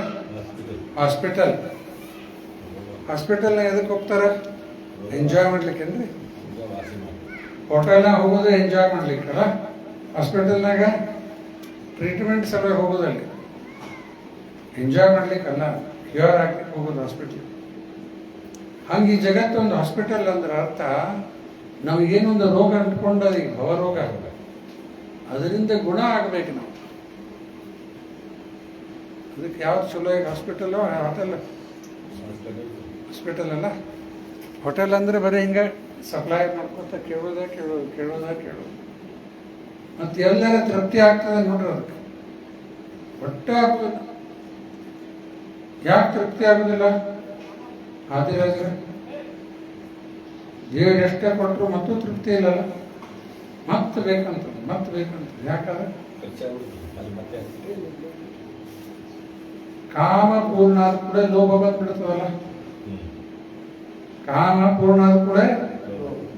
ಹಾಸ್ಪಿಟಲ್ನ ಎದಕ್ಕೆ ಹೋಗ್ತಾರೆ? ಎಂಜಾಯ್ ಮಾಡ್ಲಿಕ್ಕೇನ್ರಿ? ಹೋಟೆಲ್ನಾಗ ಹೋಗೋದು ಎಂಜಾಯ್ ಮಾಡ್ಲಿಕ್ಕಲ್ಲ, ಹಾಸ್ಪಿಟಲ್ನಾಗ ಟ್ರೀಟ್ಮೆಂಟ್ ಸಲುವಾಗಿ ಹೋಗೋದಲ್ಲಿ ಎಂಜಾಯ್ ಮಾಡ್ಲಿಕ್ಕಲ್ಲ, ಕ್ಯೂರ್ ಆಗ್ಲಿಕ್ಕೆ ಹೋಗೋದು ಹಾಸ್ಪಿಟಲ್. ಹಂಗೆ ಈ ಜಗತ್ತೊಂದು ಹಾಸ್ಪಿಟಲ್ ಅಂದ್ರೆ ಅರ್ಥ ನಮಗೇನೊಂದು ರೋಗ ಅಂಟ್ಕೊಂಡದ, ಈಗ ಭವರೋಗ ಆಗಬೇಕು, ಅದರಿಂದ ಗುಣ ಆಗ್ಬೇಕು ನಾವು. ಅದಕ್ಕೆ ಯಾವ್ದು ಚಲೋ ಈಗ ಹಾಸ್ಪಿಟಲ್ ಅಲ್ಲ. ಹೋಟೆಲ್ ಅಂದರೆ ಬರೀ ಹಿಂಗೆ ಸಪ್ಲೈ ಮಾಡ್ಕೊತ ಕೇಳೋದ ಮತ್ತು ಎಲ್ಲರ ತೃಪ್ತಿ ಆಗ್ತದೆ ನೋಡ್ರಿ. ಅದಕ್ಕೆ ಹೊಟ್ಟೆ ಆಗ್ತದೆ. ಯಾಕೆ ತೃಪ್ತಿ ಆಗೋದಿಲ್ಲ? ಆದಿರಾಜ ದೇವರು ಎಷ್ಟೇ ಕೊಟ್ಟರು ಮತ್ತೂ ತೃಪ್ತಿ ಇಲ್ಲಲ್ಲ. ಮತ್ತೆ ಬೇಕಂತ ಯಾಕಂದ್ರೆ ಖರ್ಚಾಗ್ಬಿಡ್ತು ಅಲ್ಲಿ ಮತ್ತೆ ಕಾಮ ಪೂರ್ಣ ಆದ ಕೂಡ ಲೋಭ ಬಂದ್ಬಿಡ್ತದಲ್ಲ. ಕಾಮ ಪೂರ್ಣ ಆದ ಕೂಡ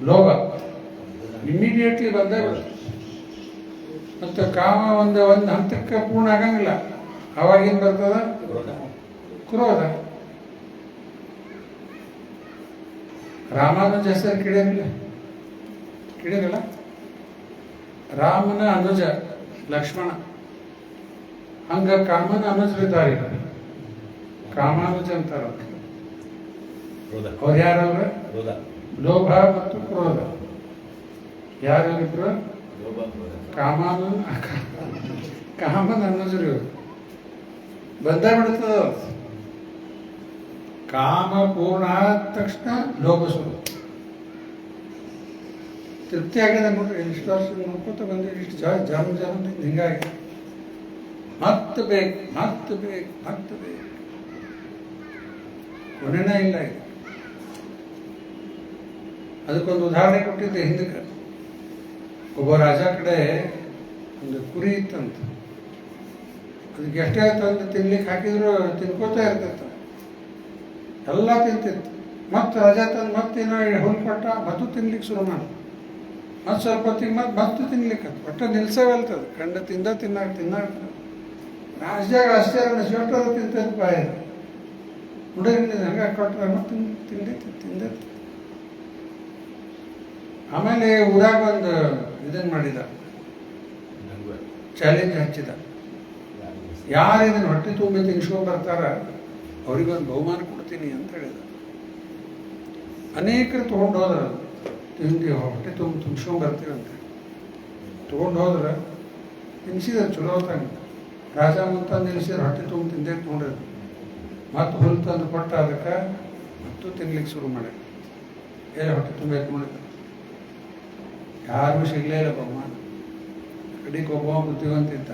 ಲೋಭ ಇಮಿಡಿಯೇಟ್ಲಿ ಬಂದೇ ಬಿಡುತ್ತೆ. ಮತ್ತು ಕಾಮ ಒಂದು ಹಂತಕ್ಕೆ ಪೂರ್ಣ ಆಗಂಗಿಲ್ಲ, ಅವಾಗೇನು ಬರ್ತದ? ಕ್ರೋಧ. ರಾಮಾನುಜ ಹೆಸರು ಕೇಳಿರಲ್ಲ? ರಾಮನ ಅನುಜ ಲಕ್ಷ್ಮಣ, ಹಂಗ ಕಾಮನ ಅನುಜರಿದ್ದಾರೆ, ಕಾಮಾನುಜ ಅಂತಾರ. ಅವ್ರು ಯಾರವ್ರ? ಲೋಭ ಮತ್ತು ಕ್ರೋಧ. ಯಾರಿಬ್ರು? ಕಾಮನ ಅನುಜರು ಇವರು. ಬಂದ ಬಿಡ್ತದ. ಕಾಮ ಪೂರ್ಣ ಆದ ತಕ್ಷಣ ಲೋಭ ಶುರು. ತೃಪ್ತಿ ಆಗಿದೆ ನೋಡ್ರಿ, ಇಷ್ಟು ವರ್ಷ ನೋಡ್ಕೊತ ಬಂದ್ರೆ ಇಷ್ಟು ಜನ ಹಿಂಗಾಗಿ ಮತ್ತೆ ಬೇಕು. ಕೊನೆನೇ ಇಲ್ಲ ಇದು. ಅದಕ್ಕೊಂದು ಉದಾಹರಣೆ ಕೊಟ್ಟಿದ್ದೆ ಹಿಂದಕ್ಕೆ. ಒಬ್ಬ ರಾಜ ಕಡೆ ಒಂದು ಕುರಿ ಇತ್ತಂತ. ಅದಕ್ಕೆ ಎಷ್ಟೇ ತಂದು ತಿನ್ಲಿಕ್ಕೆ ಹಾಕಿದ್ರು ತಿನ್ಕೋತಾ ಇರ್ತೈತ, ಎಲ್ಲ ತಿಂತಿತ್ತು. ಮತ್ತೆ ರಾಜ ತಂದು ಮತ್ತೇನೋ ಹುಲ್ ಕೊಟ್ಟ, ಮತ್ತು ತಿನ್ಲಿಕ್ಕೆ ಶುರು ಮಾಡ. ಮತ್ತೆ ಸ್ವಲ್ಪ ಹೊತ್ತಿಗೆ ಮತ್ತೆ ತಿನ್ಲಿಕ್ಕೆ ಒಟ್ಟು ನಿಲ್ಸವಲ್ತದ. ಕಂಡ ತಿನ್ನಾಕ ರಾಜ್ಯಾಗ ಅಷ್ಟೇ ಶಿವಟ್ಟರು ತಿಂತದ ಪಾಯ ಹುಡುಗ ಹಂಗ ಕೊಟ್ಟರೆ ಮತ್ತೆ ತಿಂದ. ಆಮೇಲೆ ಊರಾಗ ಒಂದು ಇದನ್ನ ಮಾಡಿದ, ಚಾಲೆಂಜ್ ಹಚ್ಚಿದ. ಯಾರು ಇದನ್ನ ಹೊಟ್ಟೆ ತುಂಬಿ ತಿನ್ಸ್ಕೊಂಡ್ ಬರ್ತಾರ ಅವ್ರಿಗೊಂದು ಬಹುಮಾನ ಕೊಡ್ತೀನಿ ಅಂತ ಹೇಳಿದ. ಅನೇಕರು ತೊಗೊಂಡು ಹೋದ್ರ, ತಿಂದು ಹೊಟ್ಟೆ ತುಂಬಿಸ್ಕೊಂಡ್ ಬರ್ತೀವಂತ ತೊಗೊಂಡು ಹೋದ್ರ ತಿನ್ಸಿದ ಚಲೋ ತಂಗ. ರಾಜ ಮುಂತಂದು ನಿಲ್ಸಿದ್ರೆ ಹೊಟ್ಟೆ ತುಂಬ ತಿಂದೇ ತೊಗೊಂಡ್ರಿ. ಮತ್ತು ಹುಲ್ ತಂದು ಕೊಟ್ಟ, ಅದಕ್ಕೆ ಮತ್ತು ತಿನ್ಲಿಕ್ಕೆ ಶುರು ಮಾಡಿ ಹೊಟ್ಟೆ ತುಂಬ ಎತ್ಕೊಂಡಿದ್ದ. ಯಾರಿಗೂ ಸಿಗ್ಲೇ ಇಲ್ಲ ಬಹುಮಾನ. ಕಡಿಗೆ ಒಬ್ಬ ಬುದ್ಧಿವಂತಿದ್ದ,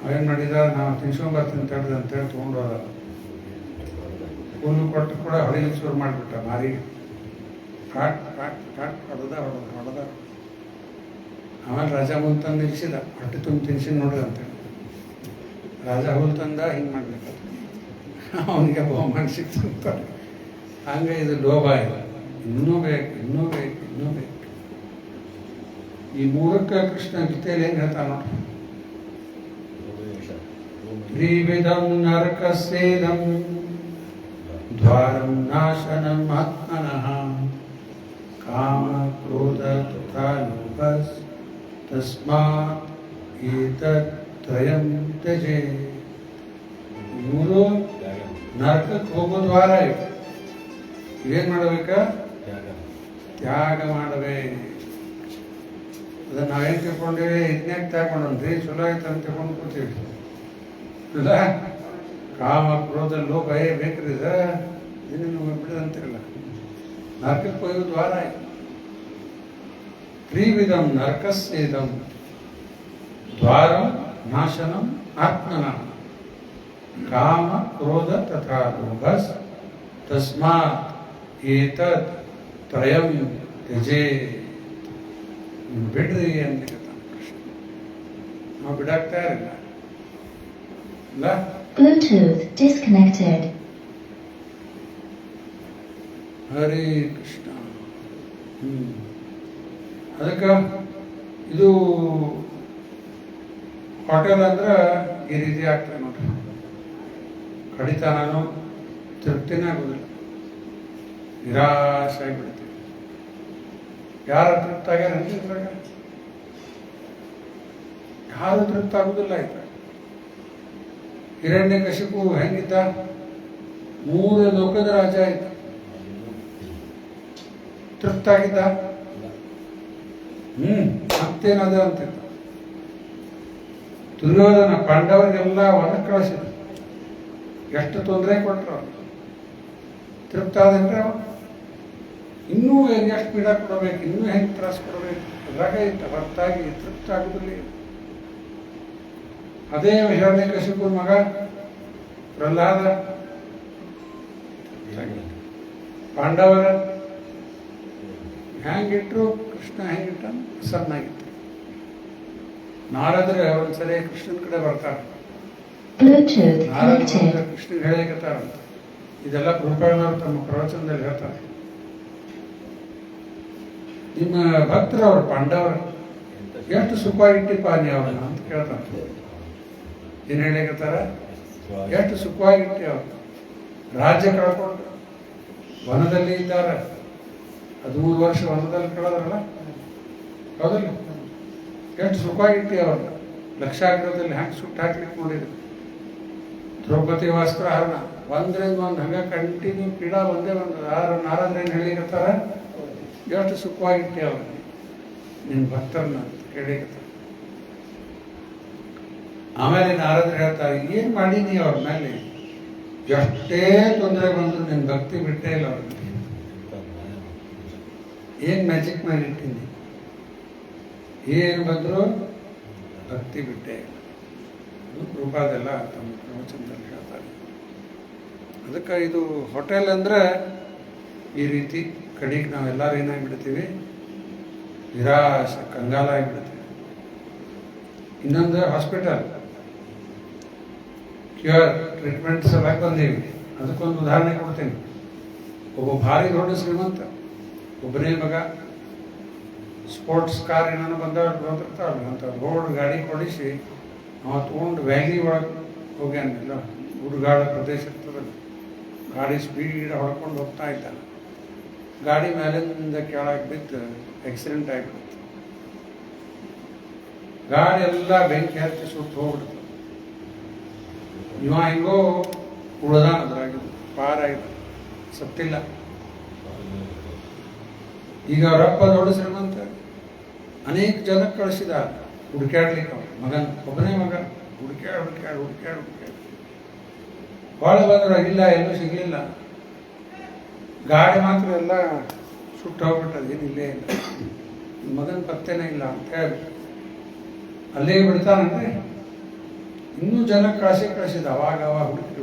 ಅವೇನು ಮಾಡಿದ, ನಾವು ತಿನ್ಸ್ಕೊಂಬರ್ತೀನಿ ತಡ್ದು ಅಂತೇಳಿ ತೊಗೊಂಡು ಹೋದ. ಹುಲ್ಲು ಕೊಟ್ಟು ಕೂಡ ಹೊಡಿಲಿಕ್ಕೆ ಶುರು ಮಾಡಿಬಿಟ್ಟ. ಮಾರಿಗೆ ಹೊಡೆದ. ಆಮೇಲೆ ರಾಜ ಹುಲ್ ತಂದು ನಿಲ್ಸಿದ, ಹೊಟ್ಟೆ ತುಂಬ ತಿನ್ಸಿ ನೋಡ್ರಿ ಅಂತೇಳಿ. ರಾಜ ಹುಲ್ ತಂದ, ಹಿಂಗೆ ಮಾಡ್ಬೇಕು, ಅವನಿಗೆ ಬಹುಮಾನ ಸಿಕ್ತಂತ. ಹಂಗೆ ಇದು ಲೋಭ ಇಲ್ಲ. ಇನ್ನೂ ಬೇಕು. ಈ ಮೂರಕ್ಕೆ ಕೃಷ್ಣ ಗೀತೆಯಲ್ಲಿ ಹೆಂಗೆ ಹೇಳ್ತಾನ ನೋಡ್ರಿ. ತ್ರಿವಿಧಂ ನರಕಸ್ಯೇದಂ ದ್ವಾರಂ ನಾಶನಂ ಆತ್ಮನಃ ಕಾಮ ಕ್ರೋಧ ತಥಾ ಲೋಭಸ್ ತಸ್ಮಾತ್ ಏತತ್ ತ್ರಯಂ ತ್ಯಜೇತ್. ಮೂರು ನರಕಕ್ಕೆ ಹೋಗೋ ದ್ವಾರ ಇವು. ಇವೇನ್ ಮಾಡಬೇಕ? ತ್ಯಾಗ ಮಾಡಬೇಕು. ಅದನ್ನ ನಾವೇನು ತಿಳ್ಕೊಂಡೇವಿ, ಇದನ್ಯಾಕೆ ತ್ಯಾಗೊಂಡ್ರಿ ಚಲೋ ಆಯ್ತು ಅಂತ ತಿಳ್ಕೊಂಡು ಕೂತೀವಿ ಇಲ್ಲ. ಕಾಮ ಕ್ರೋಧ ಲೋಭ ಬೇಕ್ರಿ ಇದನ್ನು ಬಿಡದಂತಿರಲ್ಲ. ನರಕಕ್ಕೆ ಹೋಗೋ ದ್ವಾರ ಆಯ್ತು. ತ್ರಿವಿಧಂ ನರಕಸ್ಯೇದಂ ದ್ವಾರಂ ನಾಶನಂ ಆತ್ಮನಃ ಕಾಮ ಕ್ರೋಧ ತಥಾ ಲೋಭಸ್ ತಸ್ಮಾತ್ ಏತತ್ ತ್ರಯಂ ತ್ಯಜೇತ್. ಬಿಡ್ರಿ ಅಂತ ಕೃಷ್ಣ. ನಾವು ಬಿಡಾಕ್ತಾ ಇರಲಿಲ್ಲ. Bluetooth disconnected. ಹರೇ ಕೃಷ್ಣ. ಅದಕ್ಕೆ ಇದು ಹೋಟೆಲ್ ಅಂದ್ರೆ ಈ ರೀತಿ ಆಗ್ತದೆ ನೋಡ್ರಿ. ಕಡಿತಾನು ತೃಪ್ತಿನೇ ಆಗೋದಿಲ್ಲ, ನಿರಾಶೆ ಆಗಿಬಿಡ್ತೀವಿ. ಯಾರು ತೃಪ್ತ ಆಗ್ಯಾರ ಇದ್ರಾಗ? ಯಾರು ತೃಪ್ತ ಆಗುದಿಲ್ಲ ಇದ್ರಾಗ. ಹಿರಣ್ಯಕಶಿಪು ಹೆಂಗಿದ್ದ? 3 ಲೋಕದ ರಾಜ ಆಯ್ತು, ತೃಪ್ತ ಆಗಿದ್ದ? ಮತ್ತೇನದ ಅಂತಿದ್ದ. ದುರ್ಯೋಧನ ಪಾಂಡವರಿಗೆಲ್ಲ ಹೊರಗೆ ಕಳಿಸಿದ, ಎಷ್ಟು ತೊಂದರೆ ಕೊಟ್ಟರು. ತೃಪ್ತ ಆದನ್ರಿ ಅವ? ಇನ್ನೂ ಎಷ್ಟು ಪೀಡ ಕೊಡಬೇಕು, ಇನ್ನೂ ಹೆಂಗೆ ತ್ರಾಸ ಕೊಡಬೇಕು, ಅದ್ರಾಗ ಇತ್ತು. ಹೊರತಾಗಿ ತೃಪ್ತ ಆಗುದಿಲ್ಲ. ಅದೇ ಹಿರಣ್ಯಕಶಿಪುರ ಮಗ ಪ್ರಹ್ಲಾದ, ಪಾಂಡವರ ಹೆಂಗಿಟ್ರು ಕೃಷ್ಣ ಹೆಂಗಿಟ್ಟ ಸಣ್ಣಾಗಿತ್ತು. ನಾರದ್ರೆ ಒಂದ್ಸರಿ ಕೃಷ್ಣನ ಕಡೆ ಬರ್ತಾರೆ. Bluetooth ನಾರದ್ರು connected. ಕೃಷ್ಣನ್ ಹೇಳಿಕತ್ತಾರಂತ. ಇದೆಲ್ಲ ಪ್ರಭುಪಾದವರು ತಮ್ಮ ಪ್ರವಚನದಲ್ಲಿ ಹೇಳ್ತಾರೆ. ನಿಮ್ಮ ಭಕ್ತರು ಅವ್ರ ಪಾಂಡವರು ಎಷ್ಟು ಸುಖವಾಗಿಟ್ಟಿಪ್ಪ ನೀವು ಅವ್ರನ್ನ ಅಂತ ಕೇಳ್ತಾರೆ. ಏನ್ ಹೇಳಿಕತ್ತಾರ? ಎಷ್ಟು ಸುಖವಾಗಿಟ್ಟಿ ಅವ್ರು ರಾಜ್ಯ ಕಳ್ಕೊಂಡು ವನದಲ್ಲಿ ಇದ್ದಾರೆ. 13 ವರ್ಷ ವನದಲ್ಲಿ ಕಳೆದ್ರಲ್ಲ, ಹೌದಲ್ಲ? ಎಷ್ಟು ಸುಖವಾಗಿಟ್ಟಿ ಅವ್ರನ್ನ ಲಕ್ಷಾಗ್ರಹದಲ್ಲಿ ಹ್ಯಾಂಗೆ ಸುಟ್ಟು ಹಾಕ್ಲಿಕ್ಕೆ ನೋಡಿದ್ರು. ದ್ರೌಪದಿ ವಸ್ತ್ರಹರಣ ಒಂದ್ರಿಂದ ಒಂದು ಹಂಗ ಕಂಟಿನ್ಯೂ ಕ್ರೀಡಾ ಒಂದೇ ಒಂದು ನಾರದ್ರ ಏನು ಹೇಳಿಕತ್ತಾರ? ಎಷ್ಟು ಸುಖವಾಗಿಟ್ಟಿ ಅವ್ರನ್ನ ನಿನ್ನ ಭಕ್ತರನ್ನ ಅಂತ ಹೇಳಿಕತ್ತಾರ. ಆಮೇಲೆ ನಾರದ್ರು ಹೇಳ್ತಾರೆ, ಏನ್ ಮಾಡೀನಿ ಅವ್ರ ಮೇಲೆ, ಎಷ್ಟೇ ತೊಂದರೆ ಬಂದ್ರು ನಿನ್ನ ಭಕ್ತಿ ಬಿಟ್ಟೇ ಇಲ್ಲ ಅವ್ರಿಗೆ. ಏನ್ ಮ್ಯಾಜಿಕ್ ಮಾಡಿ ಇಟ್ಟಿನಿ, ಏನು ಬಂದ್ರು ಭಕ್ತಿ ಬಿಟ್ಟೇ ಇಲ್ಲ. ಅದು ಪ್ರಭುಪಾದೆಲ್ಲ ತಮ್ಮ ಪ್ರವಚನದಲ್ಲಿ ಹೇಳ್ತಾರೆ. ಅದಕ್ಕೆ ಇದು ಹೋಟೆಲ್ ಅಂದ್ರೆ ಈ ರೀತಿ ಕಡೆಗೆ ನಾವೆಲ್ಲರೂ ಏನಾಗಿಬಿಡ್ತೀವಿ, ನಿರಾಶ ಕಂಗಾಲ ಆಗಿಬಿಡ್ತೀವಿ. ಇನ್ನೊಂದು ಹಾಸ್ಪಿಟಲ್ ಕ್ಯೂರ್ ಟ್ರೀಟ್ಮೆಂಟ್ ಸಲುವಾಗಿ ಬಂದೀವಿ. ಅದಕ್ಕೊಂದು ಉದಾಹರಣೆ ಕೊಡ್ತೀನಿ. ಒಬ್ಬ ಭಾರಿ ದೊಡ್ಡ ಶ್ರೀಮಂತ, ಒಬ್ಬನೇ ಮಗ, ಸ್ಪೋರ್ಟ್ಸ್ ಕಾರ್ ಏನಾನು ಬಂದಿರ್ತಾವಲ್ಲ ಅಂತ ರೋಡ್ ಗಾಡಿ ಕೊಡಿಸಿ ಅವ ತೊಗೊಂಡು ವ್ಯಾಲಿ ಒಳಗೆ ಹೋಗ್ಯಾನಿಲ್ಲ, ಹುಡುಗಾಡ ಪ್ರದೇಶ ಇರ್ತದಲ್ಲ, ಗಾಡಿ ಸ್ಪೀಡ್ ಹೊಡ್ಕೊಂಡು ಹೋಗ್ತಾ ಇದ್ದಾನೆ. ಗಾಡಿ ಮೇಲಿಂದ ಕೆಳಗೆ ಬಿದ್ದು ಆಕ್ಸಿಡೆಂಟ್ ಆಗಿಬಿಡುತ್ತೆ. ಗಾಡಿ ಎಲ್ಲ ಬೆಂಕಿ ಹತ್ತಿ ಸುಟ್ಟು ಹೋಗ್ಬಿಡುತ್ತೆ. ಇವ ಹಿಂಗೋ ಉಳ್ದಾನ, ಅದ್ರಾಗ ಪಾರಾಗಿದೆ, ಸತ್ತಿಲ್ಲ. ಈಗ ಅವರಪ್ಪ ದೊಡ್ಡ ಶ್ರೀಮಂತ, ಅನೇಕ ಜನ ಕಳಿಸಿದ ಹುಡುಕ್ಯಾಡ್ಲಿಕ್ಕೆ. ಅವ್ರ ಮಗನ ಒಬ್ಬನೇ ಮಗ ಹುಡುಕ್ಯಾಡ್ ಭಾಳ ಬಂದ್ರೆ ಇಲ್ಲ, ಎಲ್ಲೂ ಸಿಗ್ಲಿಲ್ಲ. ಗಾಡಿ ಮಾತ್ರ ಎಲ್ಲ ಸುಟ್ಟು ಹೋಗ್ಬಿಟ್ಟದ, ಏನಿಲ್ಲೇ ಇಲ್ಲ, ಮಗನ ಪತ್ತೆನೇ ಇಲ್ಲ ಅಂತ ಹೇಳಿ ಅಲ್ಲೇ ಬಿಡ್ತಾನಂದ್ರೆ. ಇನ್ನೂ ಜನ ಕಳಿಸಿದ ಅವಾಗ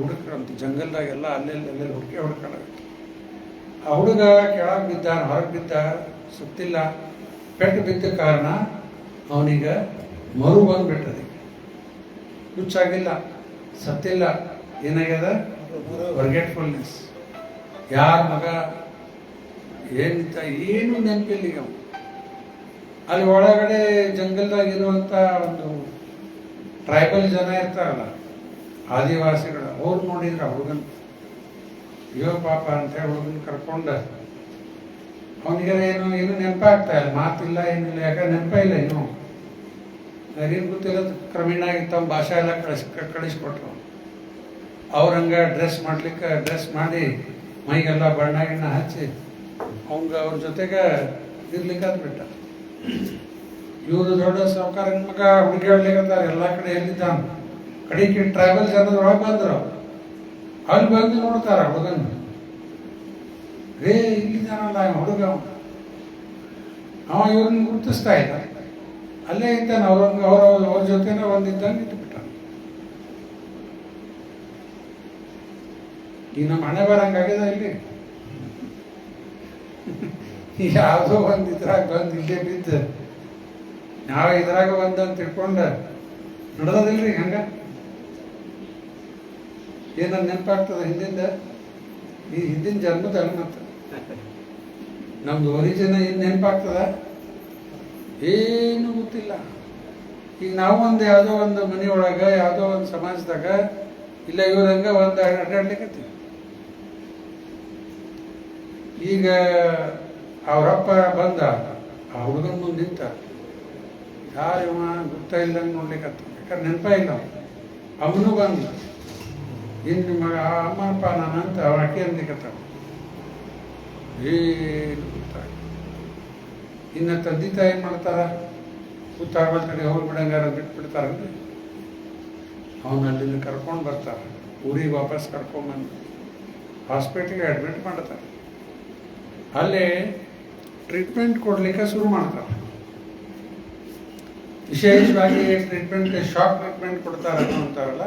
ಹುಡುಕ್ರಂತ ಜಂಗಲ್ದಾಗೆಲ್ಲ ಅಲ್ಲೆಲ್ಲಿ ಹುಡುಕಾಡ. ಆ ಹುಡುಗ ಕೆಳಗೆ ಬಿದ್ದಾನ, ಹೊರಗೆ ಬಿದ್ದ, ಸತ್ತಿಲ್ಲ. ಪೆಟ್ಟು ಬಿದ್ದ ಕಾರಣ ಅವನೀಗ ಮರು ಬಂದ್ಬಿಟ್ಟದೆ. ಹುಚ್ಚಾಗಿಲ್ಲ, ಸತ್ತಿಲ್ಲ, ಏನಾಗ್ಯದ ಫರ್ಗೆಟ್ಫುಲ್ನೆಸ್. ಯಾರ ಮಗ ಏನಿತ್ತ ಏನು ನೆನಪಿಲ್ಲ ಈಗ. ಅಲ್ಲಿ ಒಳಗಡೆ ಜಂಗಲ್ದಾಗ ಇರುವಂಥ ಒಂದು ಟ್ರೈಬಲ್ ಜನ ಇರ್ತಾರಲ್ಲ, ಆದಿವಾಸಿಗಳು, ಅವ್ರು ನೋಡಿದ್ರ ಹುಡುಗನ್, ಅಯ್ಯೋ ಪಾಪ ಅಂತೇಳಿ ಹುಡುಗನ್ ಕರ್ಕೊಂಡ ಅವನಿಗೆ ಏನು ನೆನಪಾಗ್ತಾ ಇಲ್ಲ, ಮಾತಿಲ್ಲ ಏನಿಲ್ಲ. ಯಾಕಂದ್ರೆ ನೆನಪ ಇಲ್ಲ ಇನ್ನು, ಏನು ಗೊತ್ತಿಲ್ಲ. ಕ್ರಮೇಣ ತಮ್ಮ ಭಾಷೆ ಎಲ್ಲ ಕಳಿಸ್ಕೊಟ್ರು. ಅವ್ರಂಗ ಡ್ರೆಸ್ ಮಾಡಿ ಮೈಗೆಲ್ಲ ಬಣ್ಣ ಗಿಣ್ಣ ಹಚ್ಚಿ ಅವ್ರ ಜೊತೆಗೆ ಇರ್ಲಿಕ್ಕೆ ಬಿಟ್ಟ. ಇವರು ದೊಡ್ಡ ಸಾಹುಕಾರನ ಮಗ ಹುಡುಗಾಡ್ಲಿಕ್ಕಂತಾರೆ ಎಲ್ಲ ಕಡೆ. ಎಲ್ಲಿದ್ದಾನ ಕಡೆಗೆ ಟ್ರೈಬಲ್ ಜನದೊಳಗೆ ಬಂದ್ರು. ಅಲ್ಲಿ ಬಂದು ನೋಡ್ತಾರ ಹುಡುಗನ, ರೇ ಇಲ್ಲಿದ್ದಾನಲ್ಲ ಹುಡುಗ, ಅವ ಇವ್ರನ್ನ ಗುರುತಿಸ್ತಾ ಇಲ್ಲ. ಅಲ್ಲೇ ಇದ್ದಾನೆ, ಅವ್ರ ಜೊತೆನ ಒಂದಿದ್ದಂಗೆ ಇಟ್ಬಿಟ್ಟ. ಈಗ ನಮ್ಮ ಹಣೆ ಬರಂಗಾಗಿದೆ. ಇಲ್ಲಿ ಯಾವುದೋ ಒಂದು ಇದ್ರಾಗ ಬಂದು ಇಲ್ಲೇ ಬಿದ್ದು ನಾವು ಇದ್ರಾಗ ಬಂದಂತ ತಿಳ್ಕೊಂಡ ನಡೆದಿಲ್ರಿ. ಹಂಗ ಏನನ್ನ ನೆನಪಾಗ್ತದ ಹಿಂದಿಂದ, ಈ ಹಿಂದಿನ ಜನ್ಮದಲ್ಲಿ ಮತ್ತೆ ನಮ್ದು ಒರಿಜಿನ ಏನು ನೆನಪಾಗ್ತದ, ಏನು ಗೊತ್ತಿಲ್ಲ. ಈಗ ನಾವು ಒಂದು ಯಾವುದೋ ಒಂದು ಮನೆಯೊಳಗೆ ಯಾವುದೋ ಒಂದು ಸಮಾಜದಾಗ ಇಲ್ಲ ಇವ್ರಂಗ ಒಂದು ಅಡ್ಡಾಡ್ಲಿಕ್ಕತ್ತೀವಿ. ಈಗ ಅವರಪ್ಪ ಬಂದ, ಆ ಹುಡುಗನ ಮುಂದೆ ನಿಂತ, ಯಾರು ಇವ ಗೊತ್ತಾ ಇಲ್ದಂಗೆ ನೋಡ್ಲಿಕ್ಕತ್ತ. ಯಾಕಂದ್ರೆ ನೆನಪ ಇಲ್ಲ. ಅವನು ಬಂದ, ಇನ್ನು ಮಗ ಅಮ್ಮಪ್ಪ ನಾನಂತ ಆಕೆ ಅಂದಿಕತ್ತ. ಏನು ಗೊತ್ತಾಗ. ಇನ್ನು ತಂದೆ ತಾಯಿ ಏನು ಮಾಡ್ತಾರ, ಗೊತ್ತಾಗಲ್ ಕಡೆ ಹೋಗ್ಬಿಡಂಗಾರ ಬಿಟ್ಬಿಡ್ತಾರಲ್ರಿ. ಅವನು ಅಲ್ಲಿಂದ ಕರ್ಕೊಂಡು ಬರ್ತಾರೆ, ಊರಿಗೆ ವಾಪಸ್ ಕರ್ಕೊಂಡ್ಬಂದು ಹಾಸ್ಪಿಟ್ಲಿಗೆ ಅಡ್ಮಿಟ್ ಮಾಡ್ತಾರೆ. ಅಲ್ಲಿ ಟ್ರೀಟ್ಮೆಂಟ್ ಕೊಡ್ಲಿಕ್ಕೆ ಶುರು ಮಾಡ್ತಾರೆ. ವಿಶೇಷವಾಗಿ ಟ್ರೀಟ್ಮೆಂಟ್ ಶಾಕ್ ಟ್ರೀಟ್ಮೆಂಟ್ ಕೊಡ್ತಾರೆ ಅಂತಾರಲ್ಲ,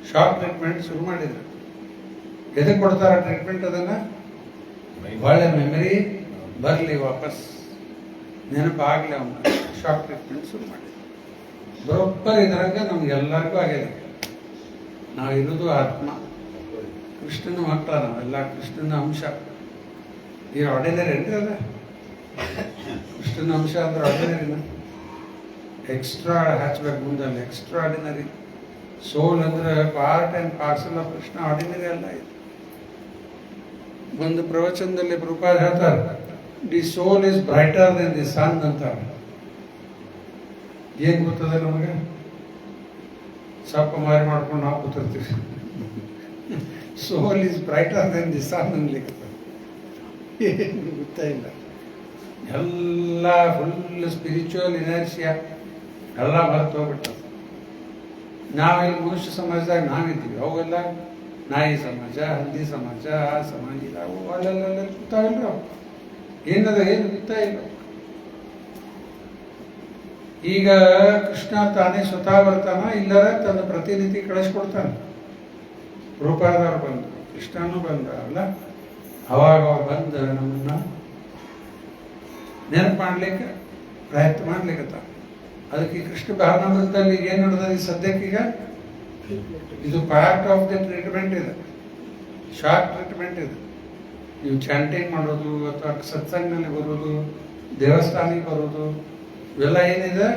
ಶಾಕ್ ಟ್ರೀಟ್ಮೆಂಟ್ ಶುರು ಮಾಡಿದ್ರು. ಎದಕ್ಕೆ ಕೊಡ್ತಾರೆ ಟ್ರೀಟ್ಮೆಂಟ್? ಅದನ್ನು ಒಳ್ಳೆ ಮೆಮರಿ ಬರಲಿ ವಾಪಸ್ ನೆನಪಾಗಲಿ ಅವನು ಶಾಕ್ ಟ್ರೀಟ್ಮೆಂಟ್ ಶುರು ಮಾಡಿ ಬರೋಬ್ಬರಿ ಇದ್ರಾಗ ನಮ್ಗೆಲ್ಲರಿಗೂ ಆಗಿದೆ. ನಾವು ಇರೋದು ಆತ್ಮ, ಕೃಷ್ಣನ ಮಕ್ಕಳ, ನಾವೆಲ್ಲ ಕೃಷ್ಣನ ಅಂಶ. ಈ ಆರ್ಡಿನರಿ ಏನ್ರಿ ಅದ? ಕೃಷ್ಣನ ಅಂಶ ಅಂದ್ರೆ ಆರ್ಡಿನರಿನ ಎಕ್ಸ್ಟ್ರಾ ಹಚ್ಬೇಕು ಮುಂದಲ್ಲಿ. ಎಕ್ಸ್ಟ್ರಾ ಆರ್ಡಿನರಿ ಸೋಲ್ ಅಂದ್ರೆ part and parcel of Krishna, ordinary ಅಲ್ಲ ಇದು. ಒಂದು ಪ್ರವಚನದಲ್ಲಿ ಪ್ರಭುಪಾದ ಹೇಳ್ತಾರೆ, the soul is brighter than the sun ಅಂತಾರೆ. ಏನ್ ಗೊತ್ತದೆ ನಮಗೆ? ಸ್ವಲ್ಪ ಮಾರಿ ಮಾಡ್ಕೊಂಡು ನಾವು ಕೂತಿರ್ತೀವಿ. Soul is brighter than the sun ಅನ್ಲಿಕ್ಕೆ ಏನು ಗೊತ್ತಾ ಇಲ್ಲ. ಎಲ್ಲ ಫುಲ್ ಸ್ಪಿರಿಚುವಲ್ ಇನರ್ಷಿಯಾ ಎಲ್ಲ ಮರೆತು ಹೋಗ್ಬಿಟ್ಟದು. ನಾವೆಲ್ಲ ಮನುಷ್ಯ ಸಮಾಜದಾಗ ನಾವಿದ್ದೀವಿ, ಅವೆಲ್ಲ ನಾಯಿ ಸಮಾಜ, ಹಂದಿ ಸಮಾಜ, ಆ ಸಮಾಜ ಇಲ್ಲ, ಅವು ಅಲ್ಲೆಲ್ಲ ಗೊತ್ತಾಗಿಲ್ಲ. ಅವು ಏನದ ಏನು ಗೊತ್ತಾಗಿಲ್ಲ. ಈಗ ಕೃಷ್ಣ ತಾನೇ ಸ್ವತಃ ಬರ್ತಾನ, ಇಲ್ಲರ ತನ್ನ ಪ್ರತಿನಿಧಿ ಕಳಿಸ್ಕೊಡ್ತಾನೆ. ರೂಪಾದವ್ರು ಬಂದರು, ಕೃಷ್ಣನೂ ಬಂದ ಅಲ್ಲ, ಅವಾಗ ಅವ್ರು ಬಂದು ನಮ್ಮನ್ನ ನೆನಪು ಮಾಡ್ಲಿಕ್ಕೆ ಪ್ರಯತ್ನ ಮಾಡ್ಲಿಕ್ಕತ್ತ. ಅದಕ್ಕೆ ಕೃಷ್ಣ ಭಾವನಾಮೃತದಲ್ಲಿ ಏನು ನಡೆದ ಈ ಸದ್ಯಕ್ಕೀಗ ಇದು ಪಾರ್ಟ್ ಆಫ್ ದ ಟ್ರೀಟ್ಮೆಂಟ್ ಇದೆ, ಶಾರ್ಟ್ ಟ್ರೀಟ್ಮೆಂಟ್ ಇದೆ. ನೀವು ಚಾಂಟಿಂಗ್ ಮಾಡೋದು ಅಥವಾ ಸತ್ಸಂಗನಲ್ಲಿ ಬರೋದು, ದೇವಸ್ಥಾನಕ್ಕೆ ಬರೋದು, ಇವೆಲ್ಲ ಏನಿದೆ